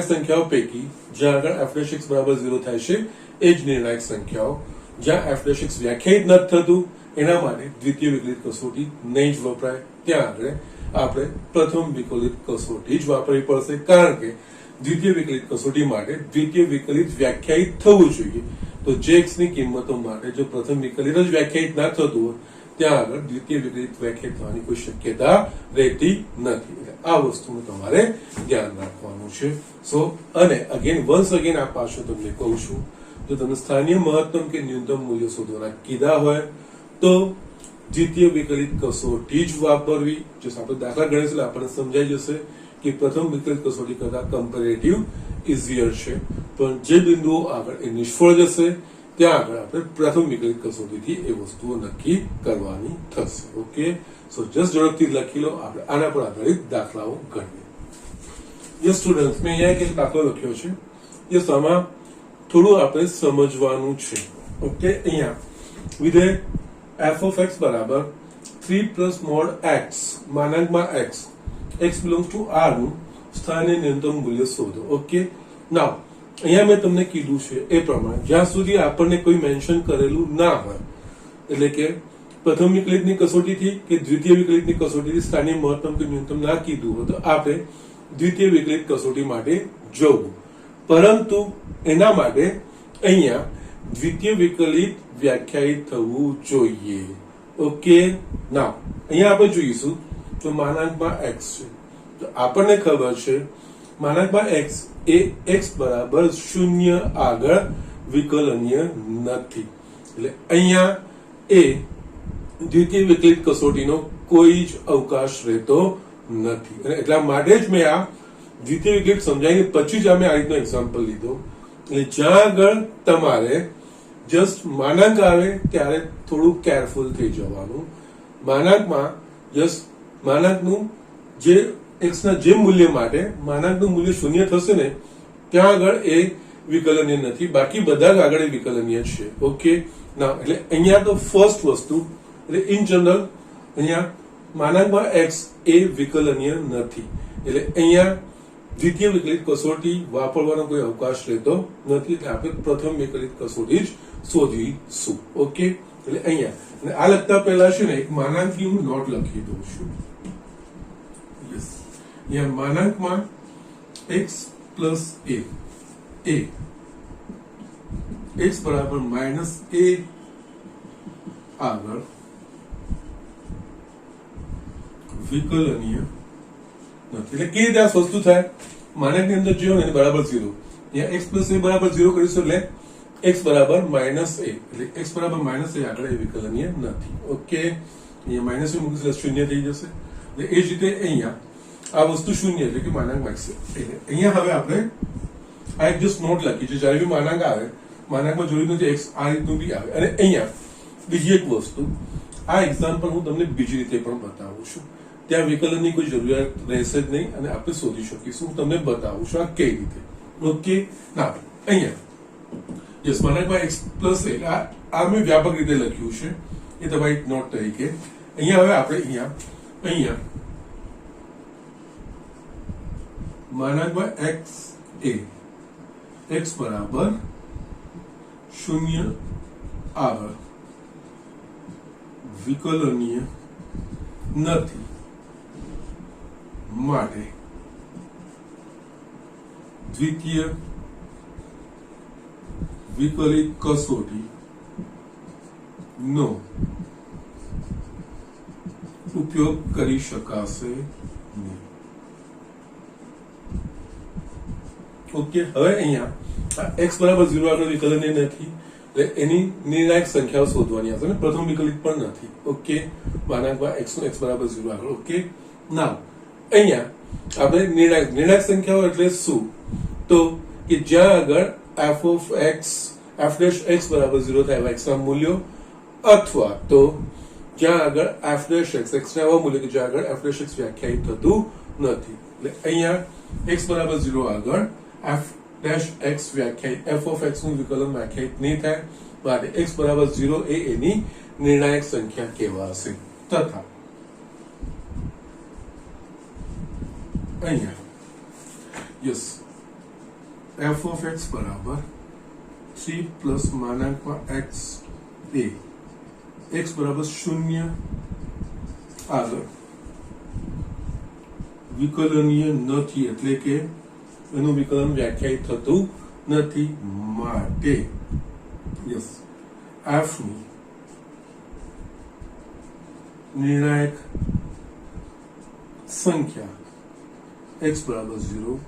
S1: સંખ્યાઓ પૈકી જ્યાં આગળ f'(x = 0 થાય છે એ જ નિર્ણાયક સંખ્યાઓ, જ્યાં f'(x) વ્યાખ્યાયિત નથી થતું એના માટે દ્વિતીય વિકલિત કસોટી નહીં જ વપરાય. ત્યાં આગળ આપણે પ્રથમ વિકલિત કસોટી જ વાપરવી પડશે, કારણ કે દ્વિતીય વિકલિત કસોટી માટે દ્વિતીય વિકલિત વ્યાખ્યાયિત થવું જોઈએ. તો x ની કિંમતો માટે જો પ્રથમ વિકલિત જ વ્યાખ્યાયિત ના થતું હોય ત્યાં આગળ દ્વિતીય વિકલિત વ્યાખ્યાયિત થવાની કોઈ શક્યતા રહેતી નથી. આ વસ્તુનું તમારે ધ્યાન રાખવાનું છે. સો અને વન્સ અગેન આ પાછું તમને કહું છું, જો તમે સ્થાનીય મહત્તમ કે ન્યૂનતમ મૂલ્ય શોધવાના કીધા હોય તો દ્વિતીય વિકલિત કસોટી જ વાપરવી. જો આપણે દાખલા ગણીશું આપણને સમજાઈ જશે કે પ્રથમ વિકલિત કસોટી કરતા કમ્પેરેટિવ ઇઝીયર છે, પણ જે બિંદુઓ આગળ એ નિષ્ફળ જશે ત્યાં આગળ આપણે પ્રથમ વિકલિત કસોટીથી એ વસ્તુઓ નક્કી કરવાની થશે. ઓકે, સો જસ્ટ ઝડપથી લખી લો, આપણે આના પર આધારિત દાખલાઓ ગણીએ. યસ સ્ટુડન્ટ્સ, મેં અહીંયા એક દાખલો લખ્યો છે. યસ, આમાં થોડું આપણે સમજવાનું છે. ઓકે, અહીંયા વિધેય f(x) = 3 + mod x માનાંકમાં x x belongs to R નું સ્થાનીય ન્યૂનતમ મૂલ્ય શોધો. ઓકે, નાઉ અહીંયા મેં તમને કીધું છે એ પ્રમાણે જ્યાં સુધી આપણને કોઈ મેન્શન કરેલું ના હોય, એટલે કે પ્રથમ વિકલિતની કસોટીથી કે દ્વિતીય વિકલિતની કસોટીથી સ્થાનીય મહત્તમ કે ન્યૂનતમ ના કીધું હોય તો આપણે દ્વિતીય વિકલિત કસોટી માટે જવું. પરંતુ એના માટે અહીંયા દ્વિતીય વિકલિત વ્યાખ્યાયિત થવું જોઈએ. ઓકે, નાઉ અહીંયા આપણે જોઈશું તો માનાંકમાં x છે, તો આપણને ખબર છે માનાંકમાં x એ x = 0 આગળ વિકલનીય નથી. એટલે અહીંયા એ દ્વિતીય વિકલિત કસોટીનો કોઈ જ અવકાશ રહેતો નથી. અને એટલા માટે જ મેં આ દ્વિતીય વિકલિત સમજાવીને પછી જ અમે આ રીતનો એક્ઝામ્પલ લીધો. એટલે જ્યાં આગળ તમારે જસ્ટ માનાંક આવે ત્યારે થોડું કેરફુલ થઈ જવાનું. માનાંકમાં જસ્ટ માનાંકનું જે x ના જે મૂલ્ય માટે માનાંકનું મૂલ્ય શૂન્ય થશે ને ત્યાં આગળ એ વિકલનીય નથી, બાકી બધા જ આગળ એ વિકલનીય છે. ઓકે ના, એટલે અહીંયા તો ફર્સ્ટ વસ્તુ એટલે ઇન જનરલ અહીંયા માનાંકમાં x એ વિકલનીય નથી. એટલે અહીંયા દ્વિતીય વિકલિત કસોટી વાપરવાનો કોઈ અવકાશ રહેતો નથી. એટલે આપણે પ્રથમ વિકલિત કસોટી જ શોધીશું. ઓકે, એટલે અહીંયા આ લખતા પહેલા છે ને એક માનાંકી હું નોટ લખી દઉં છું. યસ, અહીંયા માનાંકમાં x પ્લસ a x બરાબર માઇનસ a આગળ વિકલનીય નથી. એટલે કેવી રીતે આ વસ્તુ થાય? માનાંકની અંદર જે હોય ને બરાબર 0, અહીંયા x પ્લસ a બરાબર 0 કરીશું એટલે x બરાબર માઇનસ a, એટલે x બરાબર માઇનસ a આગળ એ વિકલનીય નથી. ઓકે, અહીંયા માઇનસ a મૂકીશું શૂન્ય થઈ જશે. એટલે એ જ રીતે અહીંયા આ વસ્તુ શૂન્ય એટલે કે માનાંક માગશે. અહીંયા હવે આપણે આ એક જસ્ટ નોટ લખી છે, જ્યારે બી માનાંક આવે માનાંકમાં જોયું નથી x આ રીતનું બી આવે. અને અહીંયા બીજી એક વસ્તુ, આ એક્ઝામ્પલ હું તમને બીજી રીતે પણ બતાવું છું. ત્યાં વિકલનની કોઈ જરૂરિયાત રહેશે જ નહીં અને આપણે શોધી શકીશું. હું તમને બતાવું છું આ કઈ રીતે. ઓકે, ના અહીંયા યસ માનાંકમાં x પ્લસ આ મેં વ્યાપક રીતે લખ્યું છે, એ તમારી નોટ તરીકે. અહીંયા હવે આપણે અહીંયા માનાંકમાં x બરાબર 0 આગળ વિકલનીય નથી માટે દ્વિતીય વિકલિત કસોટી નો ઉપયોગ કરી શકાશે નહીં. ઓકે, હવે અહીંયા x બરાબર 0 આગળ વિકલનીય નથી એટલે એની નિર્ણાયક સંખ્યાઓ શોધવાની આવશે. પ્રથમ વિકલિત પણ નથી. ઓકે, માનાંકમાં x બરાબર 0 આગળ. ઓકે, નાવ અહીંયા આપણે નિર્ણાયક સંખ્યાઓ એટલે શું? તો કે જ્યાં આગળ f dash x બરાબર 0 થાય એવા x ના મૂલ્યો, અથવા તો જ્યાં આગળ f dash x ના એવા મૂલ્ય કે જ્યાં આગળ f dash x વ્યાખ્યાયિત થતું નથી. એટલે અહીંયા x બરાબર 0 આગળ f dash x વ્યાખ્યાયિત f of x નું વિકલન વ્યાખ્યાયિત નહીં થાય, માટે x બરાબર 0 એ એની નિર્ણાયક સંખ્યા કહેવાશે. તથા અહીંયા યસ f of x બરાબર 3 પ્લસ માનાંકમાં x a x બરાબર 0 આગળ વિકલનીય નથી, એટલે કે એનું વિકલન વ્યાખ્યાયિત થતું નથી. માટે યસ f ની નિર્ણાયક સંખ્યા x બરાબર 0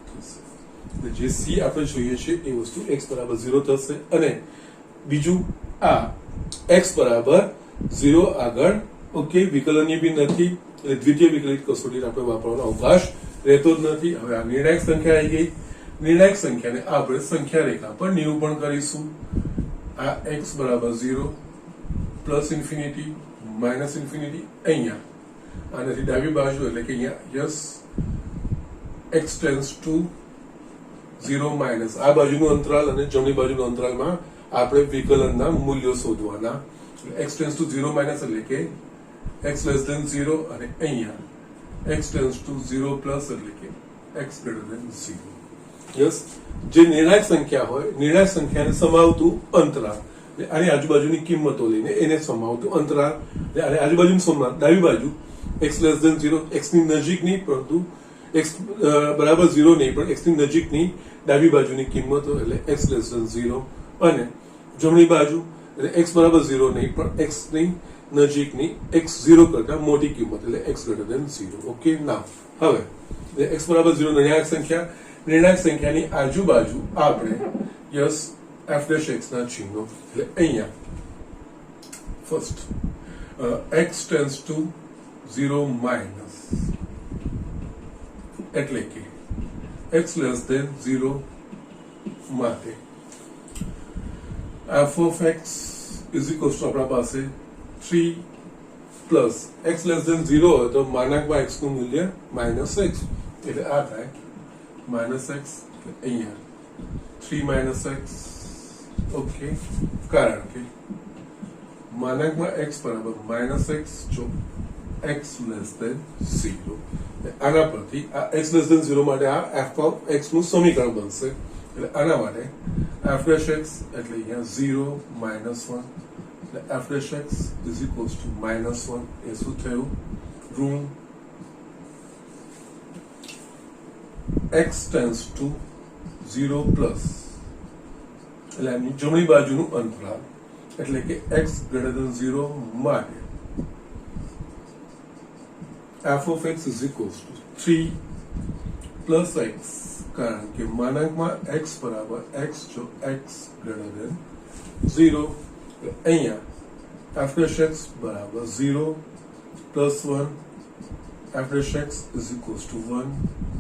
S1: થશે. જે c આપણે જોઈએ છે એ વસ્તુ x બરાબર 0 થશે. અને બીજું આ x બરાબર 0 આગળ ઓકે વિકલનીય બી નથી, એટલે દ્વિતીય વિકલિત કસોટી આપણે વાપરવાનો અવકાશ રહેતો જ નથી. હવે આ નિર્ણાયક સંખ્યા આવી ગઈ. નિર્ણાયક સંખ્યાને આપણે સંખ્યા રેખા પર નિરૂપણ કરીશું. આ x બરાબર 0 પ્લસ ઇન્ફિનિટી માઇનસ ઇન્ફિનિટી, અહીંયા આનાથી ડાબી બાજુ એટલે કે અહીંયા yes x tends to 0 minus આ બાજુનું અંતરાલ અને જમણી બાજુનું અંતરાલમાં આપણે વિકલનના મૂલ્યો શોધવાના. x ટેન્ડ્સ ટુ 0 માઇનસ એટલે કે x લેસ ધેન 0 અને અહીંયા x ટેન્ડ્સ ટુ 0 પ્લસ એટલે કે x ગ્રેટર ધેન 0. યસ, જે નિર્ણાયક સંખ્યા હોય નિર્ણાયક સંખ્યાને સમાવતું અંતરાલ, આની આજુબાજુની કિંમતો લઈને એને સમાવતું અંતરાલ, અને આજુબાજુની સમાન ડાબી બાજુ x લેસ ધેન 0 x ની નજીક નહીં પરંતુ x બરાબર 0 નહીં પણ x ની નજીકની ડાબી બાજુની કિંમતો એટલે x લેસ ધેન 0, અને જમણી બાજુ એટલે x બરાબર 0 નહીં પણ x ની નજીકની x 0 કરતા મોટી કિંમત એટલે x ગ્રેટર ધેન 0. ઓકે, નાવ હવે x બરાબર 0 નિર્ણાયક સંખ્યાની આજુબાજુ આપણે યસ f dash x ના ચિહ્નો, એટલે અહીંયા first x tense two 0 minus એટલે કે x લેસ દેન 0 માટે f of x is equals to આપણા પાસે 3 પ્લસ x લેસ દેન 0 હોય તો માનાંકમાં x નું મૂલ્ય માઇનસ x એટલે આ થાય માઇનસ x અહીંયા 3 માઇનસ x ઓકે કારણ કે માનાંકમાં x બરાબર માઇનસ x જો x લેસ દેન 0 આના પરથી આ x લેસ દેન 0 માટે આ f of x નું સમીકરણ બનશે એટલે આના માટે f dash x એટલે અહીંયા 0 માઇનસ 1 એટલે f dash x is equals to minus 1 એ શું થયું ઋણ x tends to 0 plus એટલે આની જમણી બાજુનું અંતરાલ એટલે કે x greater than 0 માટે f of x is equals to 3 plus x કારણ કે માનાંકમાં x બરાબર x જો x greater than 0 અહીંયા f dash x બરાબર 0 plus 1 f dash x is equals to 1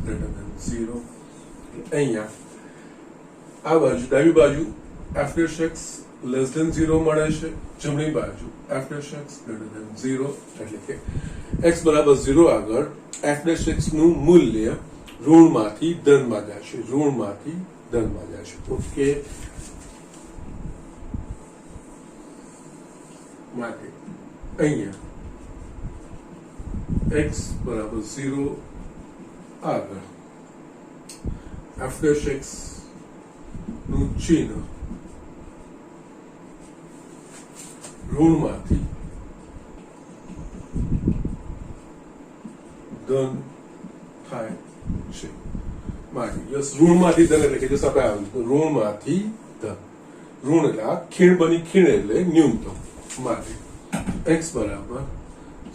S1: greater than 0 અહીંયા આ બાજુ ડાબી બાજુ f dash x less than 0 મળે છે જમણી બાજુ f dash x greater than 0 એટલે કે x બરાબર 0 આગળ f dash x નું મૂલ્ય ઋણમાંથી ધનમાં જશે ઋણમાંથી ધનમાં જશે ઓકે માટે અહીંયા x બરાબર 0 આગળ f dash x નું ચિહ્ન ઋણમાંથી ધન થાય છે માટે યસ ઋણમાંથી ધન એટલે કે જસ આપણે આવ્યું ઋણમાંથી ધન ઋણ એટલે આ ખીણ બની ખીણ એટલે ન્યૂનતમ માટે x બરાબર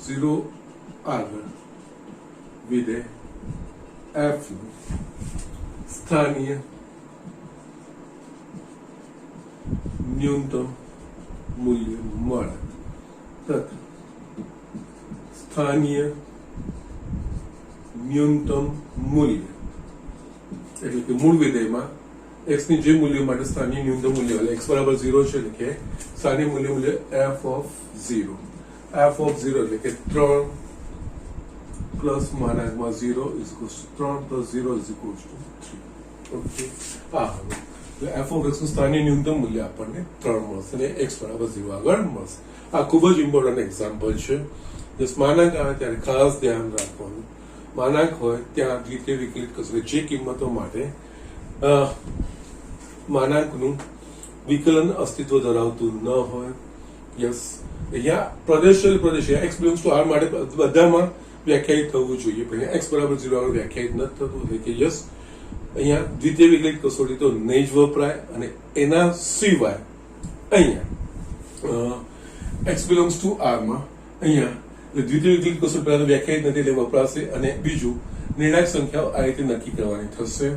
S1: 0 આગળ વિધેય f નું સ્થાનીય ન્યૂનતમ મૂલ્ય મળે તથા સ્થાનીય ન્યૂનતમ મૂલ્ય એટલે કે મૂળ વિધેયમાં x ની જે મૂલ્ય માટે સ્થાનીય ન્યૂનતમ મૂલ્ય એટલે x બરાબર 0 છે એટલે કે સ્થાનીય મૂલ્ય f of 0 એટલે કે 3 plus માનાંકમાં 0 is equals to 3 plus 0 is equals to 3 okay આ હવે f of x નું સ્થાનીય ન્યૂનતમ મૂલ્ય આપણને 3 મળશે અને x બરાબર 0 આગળ મળશે આ ખૂબ જ ઇમ્પોર્ટન્ટ એક્ઝામ્પલ છે જસ માનાંક આવે ત્યારે ખાસ ધ્યાન રાખવાનું માનાંક હોય ત્યાં દ્વિતીય વિકલિત કસોટી જે કિંમતો માટે માનાંકનું વિકલન અસ્તિત્વ ધરાવતું ન હોય યસ અહીંયા પ્રદેશ x belongs to r માટે બધામાં વ્યાખ્યાયિત થવું જોઈએ પણ x બરાબર 0 આગળ વ્યાખ્યાયિત નથી થતું એટલે કે યસ અહીંયા દ્વિતીય વિકલિત કસોટી તો નહીં જ વપરાય અને એના સિવાય અહીંયા x belongs to r માં અહીંયા દ્વિતીય વિકલિત કસોટી પહેલા તો વ્યાખ્યાયિત નથી એટલે વપરાશે અને બીજું નિર્ણાયક સંખ્યાઓ આ રીતે નક્કી કરવાની થશે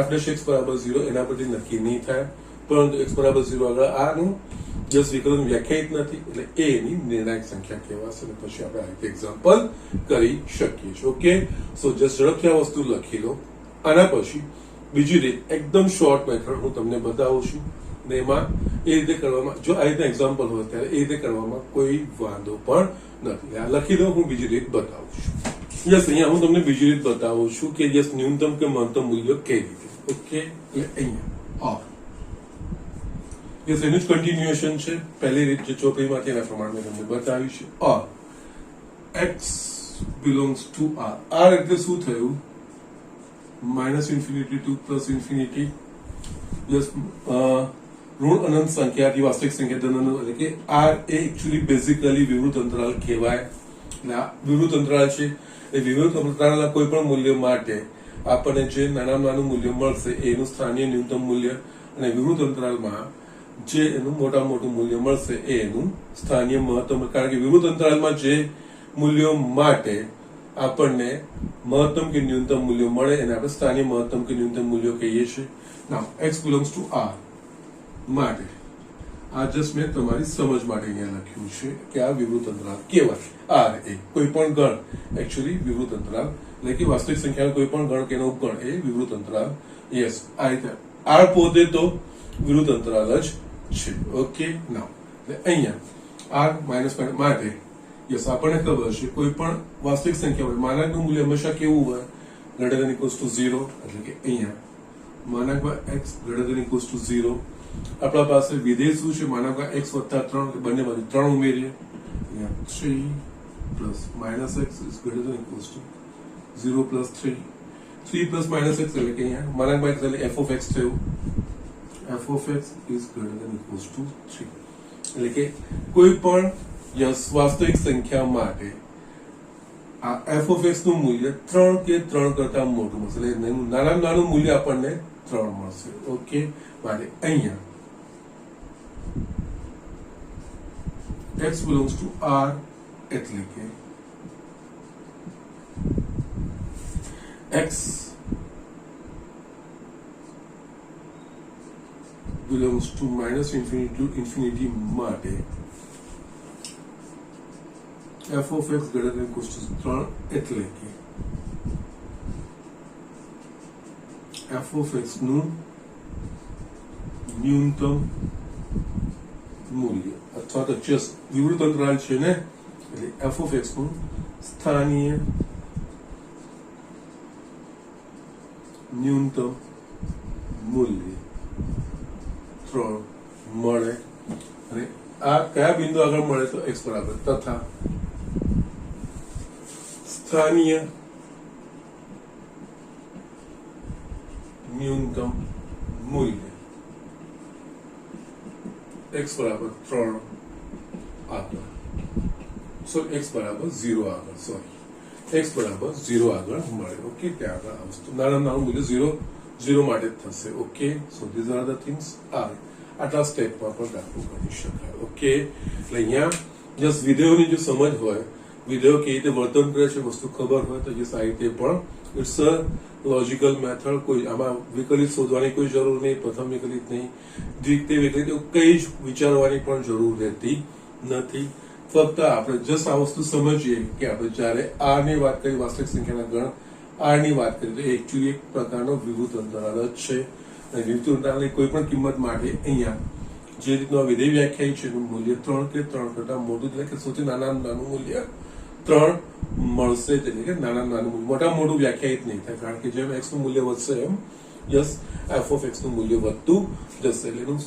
S1: f dash x બરાબર 0 એના પરથી નક્કી નહીં થાય પરંતુ x બરાબર 0 આગળ આનું જસ વિકલન વ્યાખ્યાયિત નથી એટલે એ એની નિર્ણાયક સંખ્યા કહેવાશે અને પછી આપણે આ રીતે એક્ઝામ્પલ કરી શકીએ છીએ ઓકે સો જસ્ટ ઝડપથી આ વસ્તુ લખી લો આના પછી બીજી રીત એકદમ શોર્ટ મેથડ હું તમને બતાવું છું ને એમાં એ રીતે કરવામાં જો આ રીતે એક્ઝામ્પલ હોય ત્યારે એ રીતે કરવામાં કોઈ વાંધો પણ નથી આ લખી દો હું બીજી રીત બતાવું છું યસ અહીંયા હું તમને બીજી રીત બતાવું છું કે યસ ન્યૂનતમ કે મહત્તમ મૂલ્ય કેવી રીતે ઓકે એટલે અહીંયા યસ એનું જ કન્ટિન્યુએશન છે પહેલી રીત જે ચોપડીમાંથી એના પ્રમાણે મેં તમને બતાવ્યું છે ઓર x belongs to r r એટલે શું થયું minus infinity to plus infinity yes ઋણ અનંત સંખ્યાથી વાસ્તવિક સંખ્યા ધન એટલે કે r એ એકચ્યુઅલી બેઝિકલી વિવૃત અંતરાલ કહેવાય એટલે આ વિવૃત અંતરાલ છે એ વિવૃત અંતરાલના કોઈ પણ મૂલ્ય માટે આપણને જે નાનામાં નાનું મૂલ્ય મળશે એનું સ્થાનીય ન્યૂનતમ મૂલ્ય અને વિવૃત અંતરાલમાં જે એનું મોટામાં મોટું મૂલ્ય મળશે એ એનું સ્થાનીય મહત્તમ કારણ કે વિવૃત અંતરાલમાં જે મૂલ્યો માટે આપણને મહત્તમ કે ન્યૂનતમ મૂલ્યો મળે એને આપણે સ્થાનીય મહત્તમ કે ન્યૂનતમ મૂલ્યો કહીએ છીએ નાઉ x belongs to r માટે આ જસ્ટ મેં તમારી સમજ માટે અહીંયા લખ્યું છે કે આ વિવૃત અંતરાલ કેવાય. આર એ કોઈ પણ ગણ એકચ્યુઅલી વિવૃત અંતરાલ એટલે કે વાસ્તવિક સંખ્યાનો કોઈ પણ ગણ કે એનો ઉપગણ એ વિવૃત અંતરાલ. યસ, આ રીતે આર પોતે તો વિવૃત અંતરાલ જ છે. ઓકે, નાઉ અહીંયા આર માઇનસ માટે યસ આપણને ખબર છે કોઈ પણ વાસ્તવિક સંખ્યા હોય માનાંકનું મૂલ્ય હંમેશા કેવું હોય, ગ્રેટર ધેન ઇક્વલ્સ ટુ 0. એટલે કે અહીંયા માનાંકમાં x greater than equals to 0. આપણા પાસે વિધેય શું છે, માનાંકમાં x વત્તા 3, બંને બાજુ 3 ઉમેરીએ. અહીંયા 3 plus minus x is greater than equals to 0 plus 3. 3 plus minus x એટલે કે અહીંયા માનાંકમાં x એટલે f of x થયું. f of x is greater than equals to 3. એટલે કે કોઈ પણ વાસ્તવિક સંખ્યા માટે આ f of x નું મૂલ્ય 3 કે 3 કરતા મોટું મળશે. એટલે નાનામાં નાનું મૂલ્ય આપણને 3 મળશે. ઓકે, માટે અહીંયા x belongs to r એટલે કે x belongs to minus infinity to infinity માટે f of x greater than equals to 3 એટલે કે f of x નું ન્યૂનતમ મૂલ્ય અથવા તો જસ્ટ વિવૃત અંતરાલ છે ને, એટલે f of x નું સ્થાનીય ન્યૂનતમ મૂલ્ય 3 મળે. અને આ કયા બિંદુ આગળ મળે તો x બરાબર તથા સ્થાનીય ન્યૂનતમ મૂલ્ય x બરાબર 3 આગળ x બરાબર 0 આગળ x બરાબર 0 આગળ મળે. ઓકે, ત્યાં આગળ આ વસ્તુ નાનું મૂલ્ય 0 માટે જ થશે. Okay, so these are the things are આટલા સ્ટેપમાં પણ દાખલો કરી શકાય. ઓકે, એટલે અહીંયા જસ્ટ વિધેયોની જો સમજ હોય, વિધેયો કેવી રીતે વર્તન કરે છે વસ્તુ ખબર હોય તો જે આ રીતે પણ ઇટ્સ અ લોજિકલ મેથડ. કોઈ આમાં વિકલિત શોધવાની કોઈ જરૂર નહીં, પ્રથમ વિકલિત નહીં, દ્વિતીય વિકલિત કઈ જ વિચારવાની પણ જરૂર રહેતી નથી. ફક્ત આપણે જસ્ટ આ વસ્તુ સમજીએ કે આપણે જ્યારે આર ની વાત કરી, વાસ્તવિક સંખ્યાના ગણ આર ની વાત કરી, તો એકચ્યુઅલી એક પ્રકારનો વિવૃત અંતરાલ જ છે. અને વિવૃત અંતરાલની કોઈ પણ કિંમત માટે અહીંયા જે રીતનું વિધેય વ્યાખ્યાયિત છે એનું મૂલ્ય 3 કે 3 કરતા મોટું, એટલે કે સૌથી નાનું મૂલ્ય 3 મળશે. એટલે કે નાનું મોટા મોટું વ્યાખ્યાયિત નહીં થાય, કારણ કે જેમ x નું મૂલ્ય વધશે એમ યસ f of x નું મૂલ્ય વધતું જશે. એટલે એનું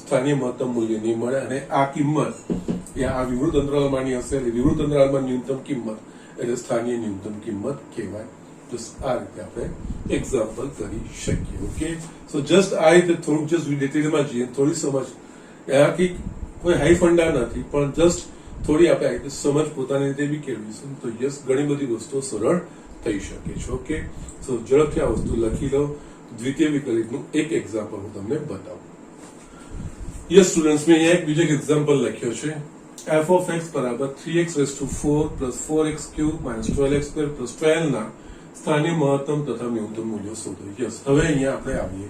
S1: સ્થાનીય મહત્તમ મૂલ્ય નહીં મળે. અને આ કિંમત એ આ વિવૃત અંતરાલમાંની હશે. એટલે વિવૃત અંતરાલમાં ન્યૂનતમ કિંમત એટલે સ્થાનીય ન્યૂનતમ કિંમત કહેવાય. આ રીતે આપણે એક્ઝામ્પલ કરી શકીએ. ઓકે, સો જસ્ટ આ રીતે થોડુંક જસ્ટ ડિટેલમાં જઈએ, થોડી સમજ કે કોઈ હાઈ ફંડા નથી, પણ જસ્ટ થોડી આપણે આ રીતે સમજ પોતાની રીતે બી કેળવીશું તો યસ ઘણી બધી વસ્તુઓ સરળ થઈ શકે છે. ઓકે, સો ઝડપથી આ વસ્તુ લખી લો. દ્વિતીય વિકલિતનું એક એક્ઝામ્પલ હું તમને બતાવું. યસ સ્ટુડન્ટ્સ, મેં અહીંયા એક બીજો એક્ઝામ્પલ લખ્યો છે. f of x બરાબર 3x raised to 4 plus 4x cube minus 12x square plus 12 ના સ્થાનીય મહત્તમ તથા ન્યૂનતમ મૂલ્યો શોધો. યસ, હવે અહીંયા આપણે આવીએ.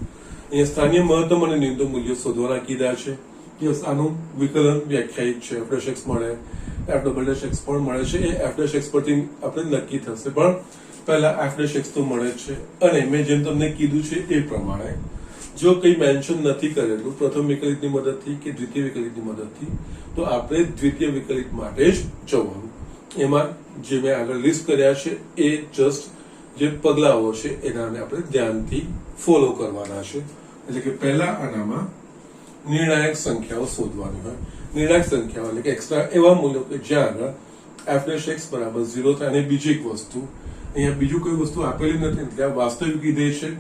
S1: અહીંયા સ્થાનીય મહત્તમ અને ન્યૂનતમ મૂલ્યો શોધવાના કીધા છે. યસ, આનું વિકલન વ્યાખ્યાયિત છે. f dash x મળે, f double dash x પણ મળે છે. એ f dash x પરથી આપણે નક્કી થશે, પણ પહેલા f dash x તો મળે છે. અને મેં જેમ તમને કીધું છે એ પ્રમાણે જો કંઈ મેન્શન નથી કરેલું પ્રથમ વિકલિતની મદદથી કે દ્વિતીય વિકલિતની મદદથી, તો આપણે દ્વિતીય વિકલિત માટે જ જવાનું. એમાં જે મેં આગળ લિસ્ટ કર્યા છે એ જસ્ટ જે પગલાઓ છે એનાને આપણે ધ્યાનથી ફોલો કરવાના છે. એટલે કે પહેલા આનામાં નિર્ણાયક સંખ્યાઓ શોધવાની હોય. નિર્ણાયક સંખ્યાઓ એટલે કે એક્સ્ટ્રા એવા મૂલ્યો કે જ્યાં આગળ f dash x બરાબર 0 થાય. અને બીજી એક વસ્તુ, અહીંયા બીજું કોઈ વસ્તુ આપેલી નથી, એટલે આ વાસ્તવિક વિધેય છે.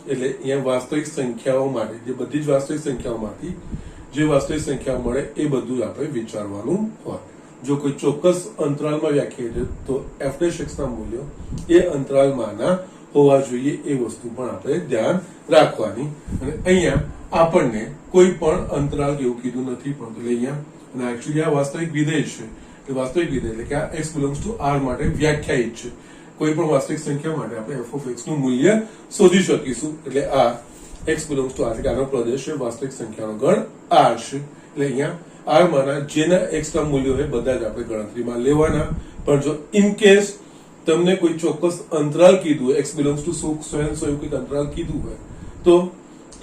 S1: એટલે અહીંયા વાસ્તવિક સંખ્યાઓ માટે જે બધી જ વાસ્તવિક સંખ્યાઓમાંથી જે વાસ્તવિક સંખ્યાઓ મળે એ બધું આપણે વિચારવાનું હોય. જો કોઈ ચોક્કસ અંતરાલમાં વ્યાખ્યાયિત તો f dash x ના મૂલ્યો એ અંતરાલમાંના હોવા જોઈએ એ વસ્તુ પણ આપણે ધ્યાન રાખવાની. અને અહીંયા આપણને કોઈ પણ અંતરાલ એવું કીધું નથી પડતું. એટલે અહીંયા અને એકચ્યુઅલી આ વાસ્તવિક વિધેય છે. એટલે વાસ્તવિક વિધેય એટલે કે આ x belongs to r માટે વ્યાખ્યાયિત છે. કોઈ પણ વાસ્તવિક સંખ્યા માટે આપણે f of x નું મૂલ્ય શોધી શકીશું. એટલે આ x બિલોંગ્સ ટુ આર એટલે આનો પ્રદેશ છે વાસ્તવિક સંખ્યાનો ગણ r છે એટલે અહીંયા r માના જેના x ના મૂલ્યો હોય બધા જ આપણે ગણતરીમાં લેવાના પણ જો ઇન કેસ તમને કોઈ ચોક્કસ અંતરાલ કીધું હોય x બિલોંગ્સ ટુ સ્વયં એવું કંઈક અંતરાલ કીધું હોય તો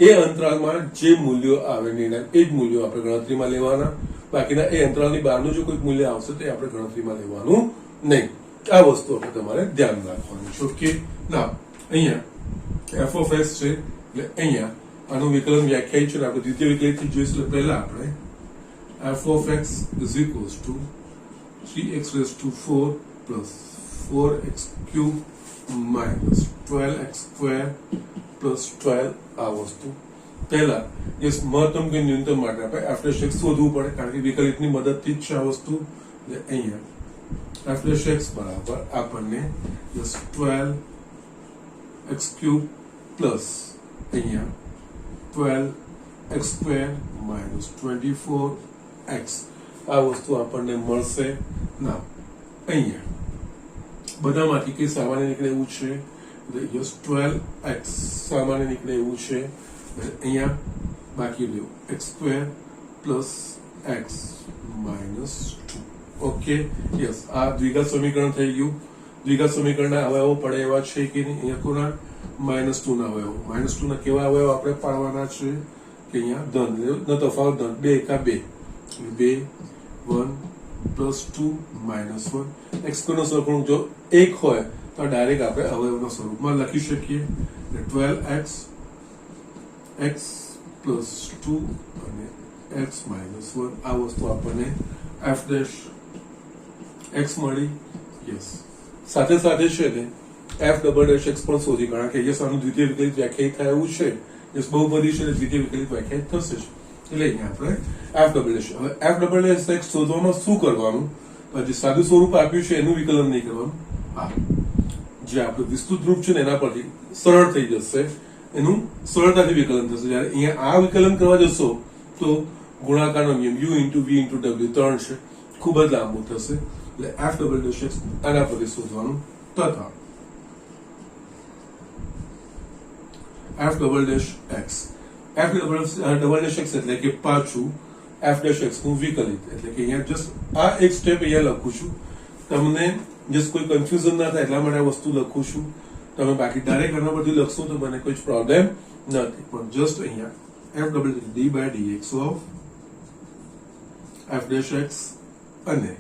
S1: એ અંતરાલમાં જે મૂલ્યો આવે નિર્ણાયક એ જ મૂલ્યો આપણે ગણતરીમાં લેવાના બાકીના એ અંતરાલની બહારનું જો કોઈ મૂલ્ય આવશે તો એ આપણે ગણતરીમાં લેવાનું નહીં આ વસ્તુ આપણે તમારે ધ્યાન રાખવાની છે ઓકે ના અહીંયા f ઓફ s છે એટલે અહીંયા આનું વિકલન વ્યાખ્યાયિત છે ને આપણે દ્વિતીય વિકલિતથી જોઈશું એટલે પહેલા આપણે f of x is equals to 3x raised to 4 plus 4x cube minus 12x square plus 12 આ વસ્તુ પહેલા જે મહત્તમ કે ન્યૂનતમ માટે આપણે f dash x શોધવું પડે કારણ કે વિકલિતની મદદથી જ છે આ વસ્તુ એટલે અહીંયા f dash x બરાબર આપણને 12x cube plus અહીંયા 12x square minus 24x આ વસ્તુ આપણને મળશે ના અહીંયા બધામાંથી કઈ સામાન્ય નીકળે એવું છે એટલે 12x સામાન્ય નીકળે એવું છે અહીંયા બાકી રહ્યું x square plus x minus 2 okay yes આ દ્વિઘાત સમીકરણ થઈ ગયું દ્વિઘાત સમીકરણના અવયવો પડે એવા છે કે નહીં અહીંયા કોના -2 ના અવયવો -2 ના કેવા અવયવો આપણે પાડવાના છે કે અહીંયા ધન ન તફાવત ધન 2 એકા 2 2 1 plus 2 minus 1 x નો સરખું જો 1 હોય તો ડાયરેક્ટ આપણે અવયવના સ્વરૂપમાં લખી શકીએ 12x x plus 2 અને x minus 1 આ વસ્તુ આપણને f dash x મળી યસ સાથે સાથે છે ને f ડબલ ડેશ x પણ શોધી કારણ કે યસ આનું દ્વિતીય વિકલિત વ્યાખ્યાયિત થાય એવું છે યસ બહુપદી છે દ્વિતીય વિકલિત વ્યાખ્યાયિત થશે જ એટલે અહીંયા આપણે f ડબલ ડેશ હવે f ડબલ ડેશ x શોધવામાં શું કરવાનું જે સાદું સ્વરૂપ આપ્યું છે એનું વિકલન નહીં કરવાનું હા જે આપણું વિસ્તૃત રૂપ છે ને એના પરથી સરળ થઈ જશે એનું સરળતાથી વિકલન થશે જ્યારે અહીંયા આ વિકલન કરવા જશો તો ગુણાકારનો નિયમ u into v into w 3 છે ખૂબ જ લાંબુ થશે એટલે f ડબલ ડેશ x આના પરથી શોધવાનું તથા f double dash x f double dash x એટલે કે પાછું f ડેશ x નું વિકલિત એટલે કે અહીંયા જસ્ટ આ એક સ્ટેપ અહીંયા લખું છું તમને જસ્ટ કોઈ કન્ફ્યુઝન ના થાય એટલા માટે આ વસ્તુ લખું છું તમે બાકી ડાયરેક્ટ આના પરથી લખશો તો મને કોઈ પ્રોબ્લેમ નથી પણ જસ્ટ અહીંયા f double d by dx of f dash x અને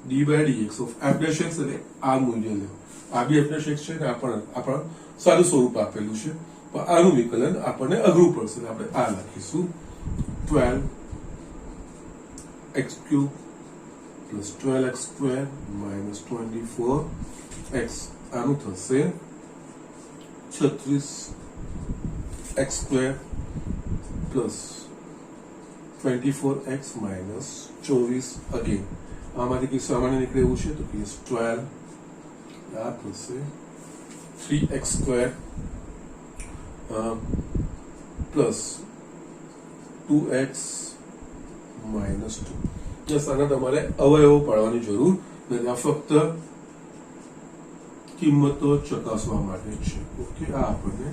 S1: d by dx of f dash x એટલે આ મૂલ્ય લો આ બી f dash x છે ને આપણ સારું સ્વરૂપ આપેલું છે પણ આનું વિકલન આપણને અઘરું પડશે આપણે આ લખીશું 12x cube plus 12x square minus 24x આનું થશે 36x square plus 24x minus 24 again આમાંથી કઈ સામાન્ય નીકળે એવું છે તો કે 12 આ થશે 3x square plus 2x minus 2 જસ આના તમારે અવયવો પાડવાની જરૂર નથી આ ફક્ત કિંમતો ચકાસવા માટે છે ઓકે આ આપણને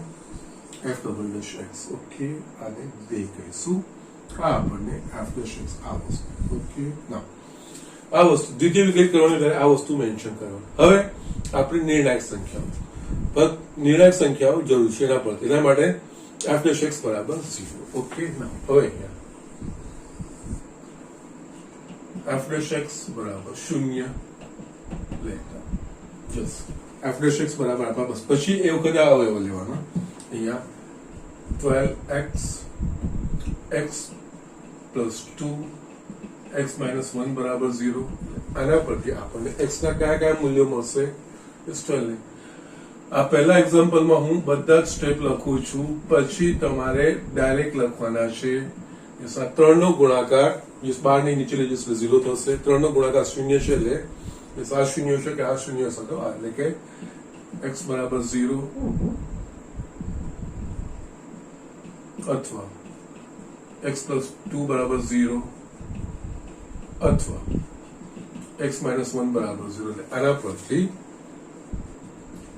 S1: f double dash x okay આને 2 કહીશું આ આપણને f ડેશ x આ વસ્તુ ઓકે ના આ વસ્તુ દ્વિતીય વિકલિત કરવાની ત્યારે આ વસ્તુ મેન્શન કરવાની હવે આપણી નિર્ણાયક સંખ્યાઓ પર નિર્ણાયક સંખ્યાઓ જરૂર છે એના પર એના માટે f dash x બરાબર 0 ઓકે ના હવે f dash x બરાબર 0 લેતા જસ f dash x બરાબર આપણા બસ પછી એ વખતે આ અવયવ લેવાનો અહીંયા 12x x plus 2 x minus 1 બરાબર 0 આના પરથી આપણને x ના કયા કયા મૂલ્યો મળશે ઇન્સ્ટોલ આ પહેલા એક્ઝામ્પલમાં હું બધા જ સ્ટેપ લખું છું પછી તમારે ડાયરેક્ટ લખવાના છે આ 3 નો ગુણાકાર જે 12 ની નીચે લઈ જશે 0 થશે 3 નો ગુણાકાર 0 છે એટલે આ 0 છે કે આ 0 હશે તો એટલે કે x બરાબર 0 અથવા x plus 2 બરાબર 0 અથવા x minus 1 બરાબર 0 એટલે આના પરથી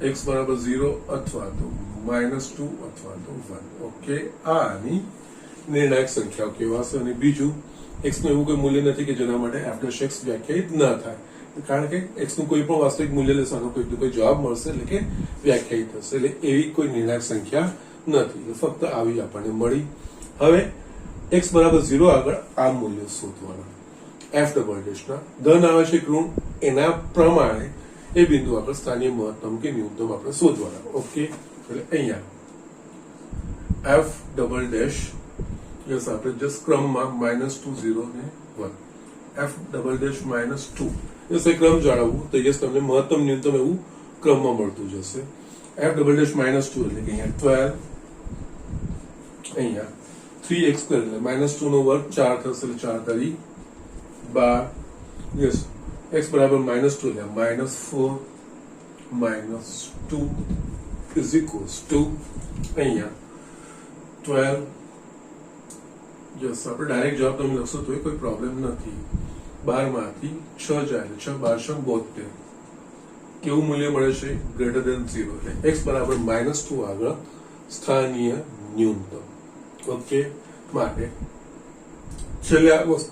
S1: x બરાબર 0 અથવા તો -2 અથવા તો 1. ઓકે, આ આની નિર્ણાયક સંખ્યાઓ કહેવાશે. અને બીજું, x નું એવું કોઈ મૂલ્ય નથી કે જેના માટે f' વ્યાખ્યાયિત ન થાય, કારણ કે x નું કોઈ પણ વાસ્તવિક મૂલ્ય લેશે આનો કોઈ જવાબ મળશે, એટલે કે વ્યાખ્યાયિત થશે. એટલે એવી કોઈ નિર્ણાયક સંખ્યા નથી, ફક્ત આવી આપણને મળી. હવે x બરાબર 0 આગળ આ મૂલ્ય શોધવાના f' ના ધન આવે છે ઋણ, એના પ્રમાણે એ બિંદુ આગળ સ્થાનીય મહત્તમ કે ન્યૂનતમ આપણે શોધવાના. ઓકે, એટલે અહીંયા f', યસ, આપણે જસ્ટ ક્રમમાં -2 0 ને 1, f', -2, યસ, એ ક્રમ જાળવવું તો યસ તમને મહત્તમ ન્યૂનતમ એવું ક્રમમાં મળતું જશે. f', -2 એટલે કે અહીંયા 12, અહીંયા 3x² એટલે -2 નો વર્ગ 4 થશે, એટલે 4 તારી 12. યસ, x બરાબર -2 એટલે -4 -2 is equals to અહીંયા 12. યસ, આપણે ડાયરેક્ટ જવાબ તમે લખશો તો કોઈ પ્રોબ્લેમ નથી. 12 માંથી 6 જાય એટલે 6 12 72. કેવું મૂલ્ય મળે છે? Greater than 0. એટલે x બરાબર -2 આગળ સ્થાનીય ન્યૂનતમ. ઓકે, માટે છેલ્લે આ વસ્તુ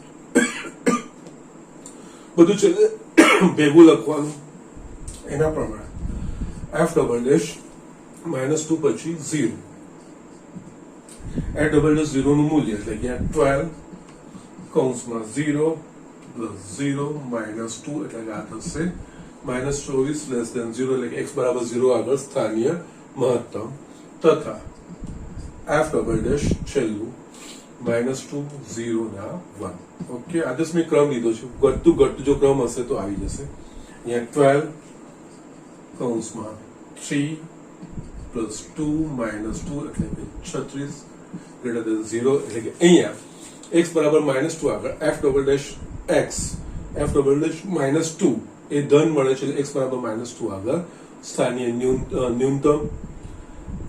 S1: બધું છેલ્લે ભેગું લખવાનું. એના પ્રમાણે f', -2 પછી 0, f', 0 નું મૂલ્ય એટલે કે 12 કૌંસમાં 0 + 0 -2 એટલે કે આ થશે -24 લેસ ધેન 0, એટલે કે x બરાબર 0 આગળ સ્થાનીય મહત્તમ તથા f' છેલ્લું -2 0 ના 1. ઓકે, આદેશ મેં ક્રમ લીધો છે, ઘટતું જો ક્રમ હશે તો આવી જશે. અહીંયા 12 કૌંસમાં 3 + 2 -2 એટલે કે 36 ગ્રેટર ધેન 0, એટલે કે અહીંયા x બરાબર -2 આગળ f', -2 એ ધન મળે છે, એટલે x બરાબર -2 આગળ સ્થાનીય ન્યૂનતમ.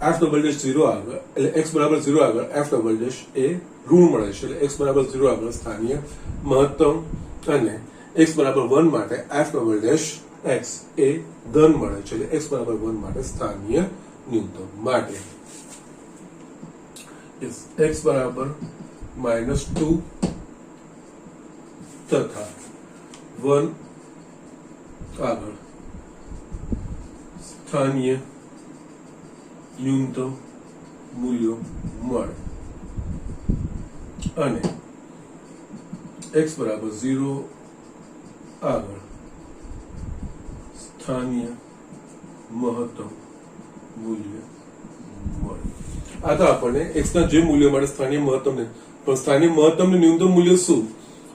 S1: f', 0 આગળ એટલે x બરાબર 0 આગળ f' એ ઋણ મળે છે, એટલે x બરાબર 0 આગળ સ્થાનીય મહત્તમ. અને x બરાબર 1 માટે f', x એ ધન મળે છે, એટલે x બરાબર 1 માટે સ્થાનીય ન્યૂનતમ. માટે x બરાબર -2 તથા 1 આગળ સ્થાનીય ન્યૂનતમ મૂલ્યો મળે. અને x બરાબર 0 આગળ સ્થાનીય મહત્તમ મૂલ્ય મળે. આ તો આપણને x ના જે મૂલ્ય મળે સ્થાનીય મહત્તમ ને, પણ સ્થાનીય મહત્તમ ને ન્યૂનતમ મૂલ્ય શું?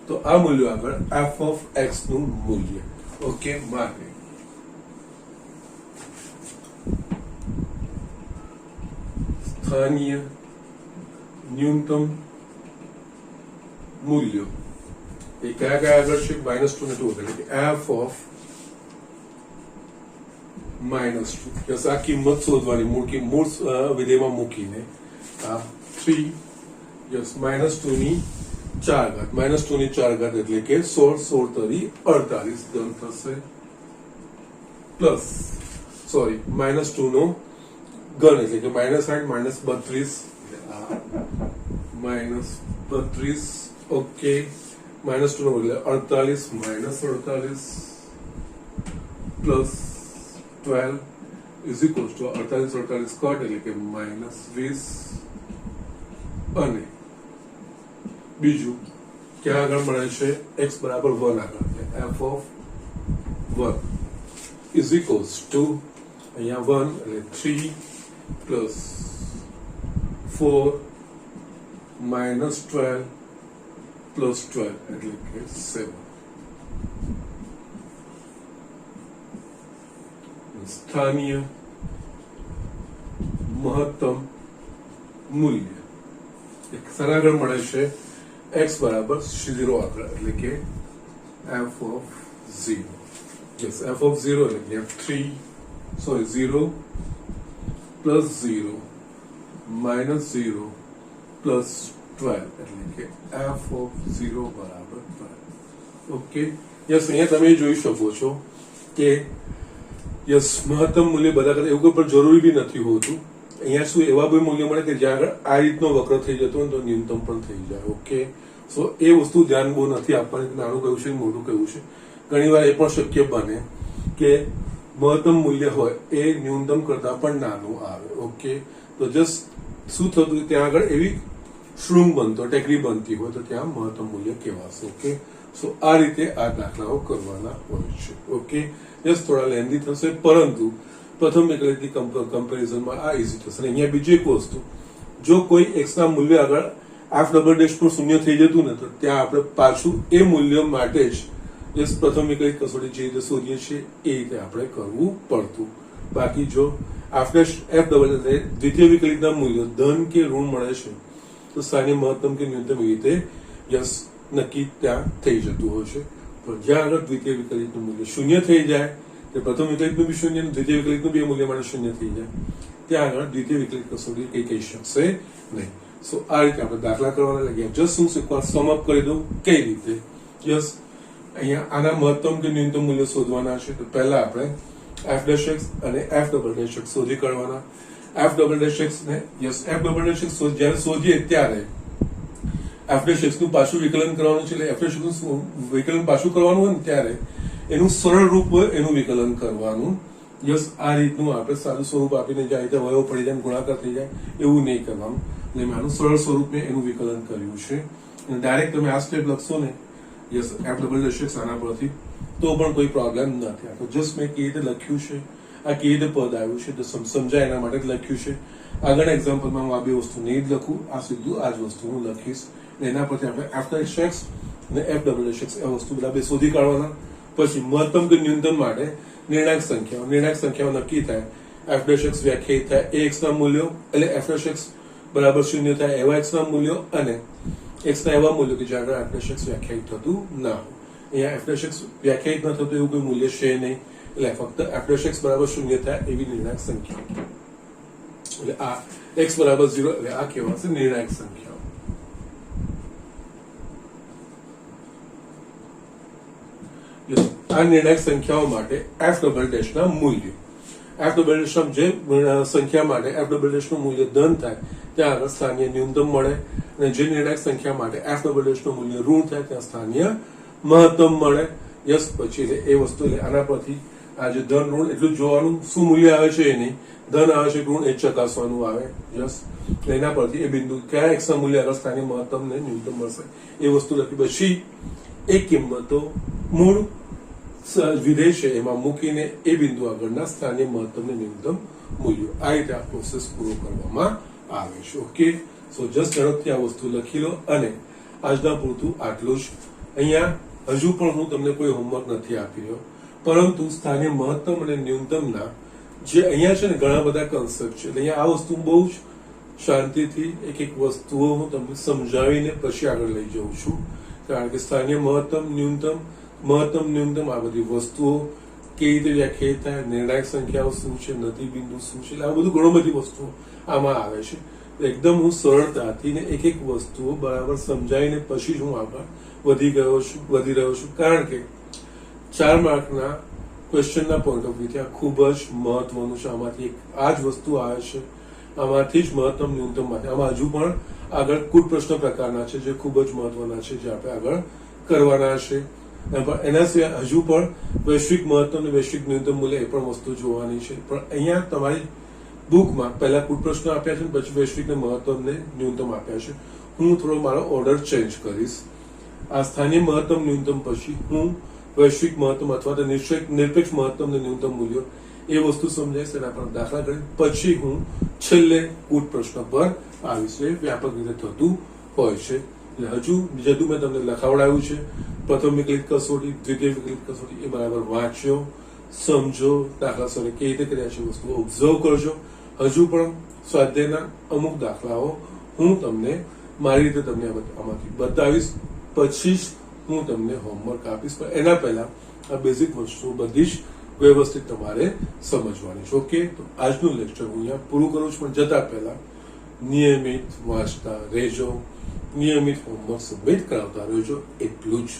S1: તો આ મૂલ્ય આગળ f(x) નું મૂલ્ય. ઓકે, માટે સ્થાનીય ન્યૂનતમ મૂલ્યો એ કયા કયા આગળ છે? -2 ને 2, એટલે કે f(-2). યસ, આ કિંમત શોધવાની મૂળ વિધેયમાં મૂકીને આ 3, યસ, -2 ની 4 ઘાત, -2 ની 4 ઘાત એટલે કે 16, 16 તરી 48 ધન થશે, પ્લસ -2 નો ઘન એટલે કે -60 -32, ઓકે, -2 નો એટલે 48 plus 12 is equals to 48 cut એટલે કે -20. અને બીજું ક્યાં આગળ મળે છે? x બરાબર 1 આગળ, f(1) is equals to અહીંયા 1 એટલે 3 પ્લસ 4 -12 પ્લસ 12 એટલે કે 7. સ્થાનીય મહત્તમ મૂલ્ય એક સરાગળ મળે છે x બરાબર 0 આગળ, એટલે કે f(0). યસ, f(0) એટલે કે 0 પ્લસ 0 -0 પ્લસ 12 એટલે કે f(0) બરાબર 12. ઓકે, યસ, અહીંયા તમે જોઈ શકો છો કે યસ, મહત્તમ મૂલ્ય બધા કરતા એવું કોઈ પણ જરૂરી બી નથી હોતું. અહીંયા શું એવા બી મૂલ્ય મળે કે જ્યાં આગળ આ રીતનો વક્ર થઈ જતો હોય તો ન્યૂનતમ પણ થઈ જાય. ઓકે, સો એ વસ્તુ ધ્યાન બહુ નથી આપવાની, નાનું કયું છે મોટું કયું છે. ઘણી વાર એ પણ શક્ય બને કે મહત્તમ મૂલ્ય હોય એ ન્યૂનતમ કરતા પણ નાનું આવે. ઓકે, તો જસ્ટ શું થતું ત્યાં આગળ એવી શૃંગ બનતો ટેકરી બનતી હોય તો ત્યાં મહત્તમ મૂલ્ય કહેવાશે. ઓકે, સો આ રીતે આ દાખલાઓ કરવાના હોય છે. ઓકે, જસ્ટ થોડા લેન્ધી થશે, પરંતુ પ્રથમ વિકલિતની કમ્પેરિઝનમાં આ ઇઝી થશે. અહીંયા બીજી એક વસ્તુ, જો કોઈ એક્સ ના મૂલ્ય આગળ એફ ડબલ ડેશ પર શૂન્ય થઈ જતું ને તો ત્યાં આપણે પાછું એ મૂલ્ય માટે જ પ્રથમ વિકલિત કસોટી જે રીતે શોધીએ છીએ એ રીતે આપણે કરવું પડતું. બાકી જો એફ ડબલ દ્વિતીય વિકલિતના મૂલ્યો ધન કે ઋણ મળે છે તો સ્થાનિય મહત્તમ કે ન્યૂનતમ એ રીતે યસ નક્કી ત્યાં થઈ જતું હોય છે. પણ જ્યાં આગળ દ્વિતીય વિકલિતનું મૂલ્ય શૂન્ય થઈ જાય, પ્રથમ વિકલિતનું બી શૂન્ય, દ્વિતીય વિકલિતનું બી મૂલ્ય માટે શૂન્ય થઈ જાય, ત્યાં આગળ દ્વિતીય વિકલિત કસોટી કઈ કહી શકશે નહીં. સો આ રીતે આપણે દાખલા કરવાના લાગ્યા. જસ્ટ હું એકવાર સમ અપ કરી દઉં કઈ રીતે. યસ, અહીંયા આના મહત્તમ કે ન્યૂનતમ મૂલ્ય શોધવાના છે. તો પહેલા આપણે એફ ડેશ એક્સ અને એફ ડબલ ડેશ એક્સ શોધી કાઢવાના. એફ ડબલ ડેશ એક્સ ને yes F double dash x જ્યારે શોધીએ ત્યારે એફ ડેશ એક્સ નું પાછું વિકલન કરવાનું છે. એટલે એફ ડેશ એક્સ નું વિકલન પાછું કરવાનું હોય ને ત્યારે એનું સરળ રૂપ હોય એનું વિકલન કરવાનું. યસ, આ રીતનું આપણે સારું સ્વરૂપ આપીને જાય રીતે વયો પડી જાય ગુણાકાર થઈ જાય એવું નહીં કરવાનું. એટલે મેં આનું સરળ સ્વરૂપ મેં એનું વિકલન કર્યું છે. અને ડાયરેક્ટ તમે આ સ્ટેપ લખશો ને yes F double dash x આના પરથી તો પણ કોઈ પ્રોબ્લેમ નથી. તો જસ્ટ મેં કેવી રીતે લખ્યું છે, આ કેવી રીતે પદ આવ્યું છે તો સમજાય એના માટે જ લખ્યું છે. આગળ એક્ઝામ્પલમાં હું આ બે વસ્તુ નહીં જ લખું, આ સીધું આ જ વસ્તુ હું લખીશ. એના પરથી આપણે એફ ડેશ એક્સ અને એફ ડબલ ડેશ એક્સ આ વસ્તુ બધા બે શોધી કાઢવાના. પછી મહત્તમ કે ન્યૂનતમ માટે નિર્ણાયક સંખ્યાઓ નક્કી થાય. એફ ડેશ એક્સ વ્યાખ્યાયિત થાય એ એક્સ ના મૂલ્યો, એટલે એફ ડેશ એક્સ બરાબર શૂન્ય થાય એવા એક્સ ના મૂલ્યો અને એક્સ ના એવા મૂલ્યો કે જ્યાં આગળ એફ ડેશ એક્સ વ્યાખ્યાયિત થતું ના હોય. અહીંયા એફ ડેશ એક્સ વ્યાખ્યાયિત ન થતું એવું કોઈ મૂલ્ય છે નહીં, એટલે ફક્ત એફ ડેશ એક્સ બરાબર શૂન્ય થાય એવી નિર્ણાયક સંખ્યા. એટલે આ એક્સ બરાબર 0 એટલે આ કહેવાશે નિર્ણાયક સંખ્યાઓ. આ નિર્ણાયક સંખ્યાઓ માટે એફ ડબલ ડેશ ના મૂલ્ય, એફ ડબલ ડેશ જે સંખ્યા માટે એફ ડબલ ડેશ નું મૂલ્ય ધન થાય ત્યાં આગળ સ્થાનીય ન્યૂનતમ મળે, અને જે નિર્ણાયક સંખ્યા માટે એફ ડબલ ડેશ નું મૂલ્ય ઋણ થાય ત્યાં સ્થાનીય મહત્તમ મળે. યસ, પછી એ વસ્તુ એટલે આના પરથી આ જે ધન ઋણ એટલું જોવાનું શું મૂલ્ય આવે છે એ નહીં, ધન આવે છે ઋણ એ ચકાસવાનું આવે. યસ, એના પરથી એ બિંદુ કયા એક્સ ના મૂલ્ય આગળ સ્થાનીય મહત્તમ ને ન્યૂનતમ મળશે એ વસ્તુ લખી. પછી એ કિંમતો મૂળ વિધેય છે એમાં મૂકીને એ બિંદુ આગળના સ્થાનીય મહત્તમ ને ન્યૂનતમ મૂલ્યો આ રીતે આ પ્રોસેસ પૂરો કરવામાં આવે છે. ઓકે, સો જસ્ટ ઝડપથી આ વસ્તુ લખી લો. અને આજના પૂરતું આટલું જ. અહીંયા હજુ પણ હું તમને કોઈ હોમવર્ક નથી આપી રહ્યો, પરંતુ સ્થાનીય મહત્તમ અને ન્યૂનતમના જે અહીંયા છે ને ઘણા બધા કન્સેપ્ટ છે. અહીંયા આ વસ્તુ બહુ જ શાંતિથી એક એક વસ્તુઓ હું તમને સમજાવીને પછી આગળ લઈ જાઉં છું. કારણ કે સ્થાનીય મહત્તમ ન્યૂનતમ આ બધી વસ્તુઓ કેવી રીતે વ્યાખ્યાયિત થાય, નિર્ણાયક સંખ્યાઓ શું છે, નદી બિંદુ શું છે, આ બધું ઘણું બધી વસ્તુઓ આમાં આવે છે. એકદમ હું સરળતાથી ને એક એક વસ્તુઓ બરાબર સમજાવીને પછી જ હું આગળ વધી રહ્યો છું. કારણ કે 4 માર્કના ક્વેશ્ચનના પોઈન્ટ ઓફ વ્યૂથી આ ખૂબ જ મહત્વનું છે. આમાંથી એક આ જ વસ્તુ આવે છે, આમાંથી જ મહત્તમ ન્યૂનતમ માટે. આમાં હજુ પણ આગળ કુલ પ્રશ્ન પ્રકારના છે જે ખૂબ જ મહત્વના છે, જે આપણે આગળ કરવાના છે. એના સિવાય હજુ પણ વૈશ્વિક મહત્તમ અને વૈશ્વિક ન્યૂનતમ મૂલ્ય એ પણ વસ્તુ જોવાની છે. પણ અહીંયા તમારી બુકમાં પહેલા કુલ પ્રશ્નો આપ્યા છે, પછી વૈશ્વિક ને મહત્તમ ને ન્યૂનતમ આપ્યા છે. હું થોડો મારો ઓર્ડર ચેન્જ કરીશ. આ સ્થાનીય મહત્તમ ન્યૂનતમ પછી હું વૈશ્વિક મહત્તમ અથવા તો નિરપેક્ષ મહત્તમ ને ન્યૂનતમ મૂલ્યો એ વસ્તુ સમજાઈશ, એના પર દાખલા કરી પછી હું છેલ્લે કુલ પ્રશ્ન પર આવીશ. એ વ્યાપક રીતે થતું હોય છે. એટલે હજુ જેટલું મેં તમને લખાવડાવ્યું છે, પ્રથમ વિકલિત કસોટી, દ્વિતીય વિકલિત કસોટી એ બરાબર વાંચો, સમજો, દાખલા સરે કેવી રીતે કર્યા છે વસ્તુઓ ઓબ્ઝર્વ કરજો. હજુ પણ સ્વાધ્યાયના અમુક દાખલાઓ હું તમને મારી રીતે તમને આમાંથી બતાવીશ, પછી જ હું તમને હોમવર્ક આપીશ. પણ એના પહેલા આ બેઝિક વસ્તુઓ બધી જ વ્યવસ્થિત તમારે સમજવાની છે. ઓકે, તો આજનું લેક્ચર હું અહીંયા પૂરું કરું છું. પણ જતા પહેલા નિયમિત વાંચતા રહેજો, નિયમિત હોમવર્ક સબમિટ કરાવતા રહેજો, એટલું જ.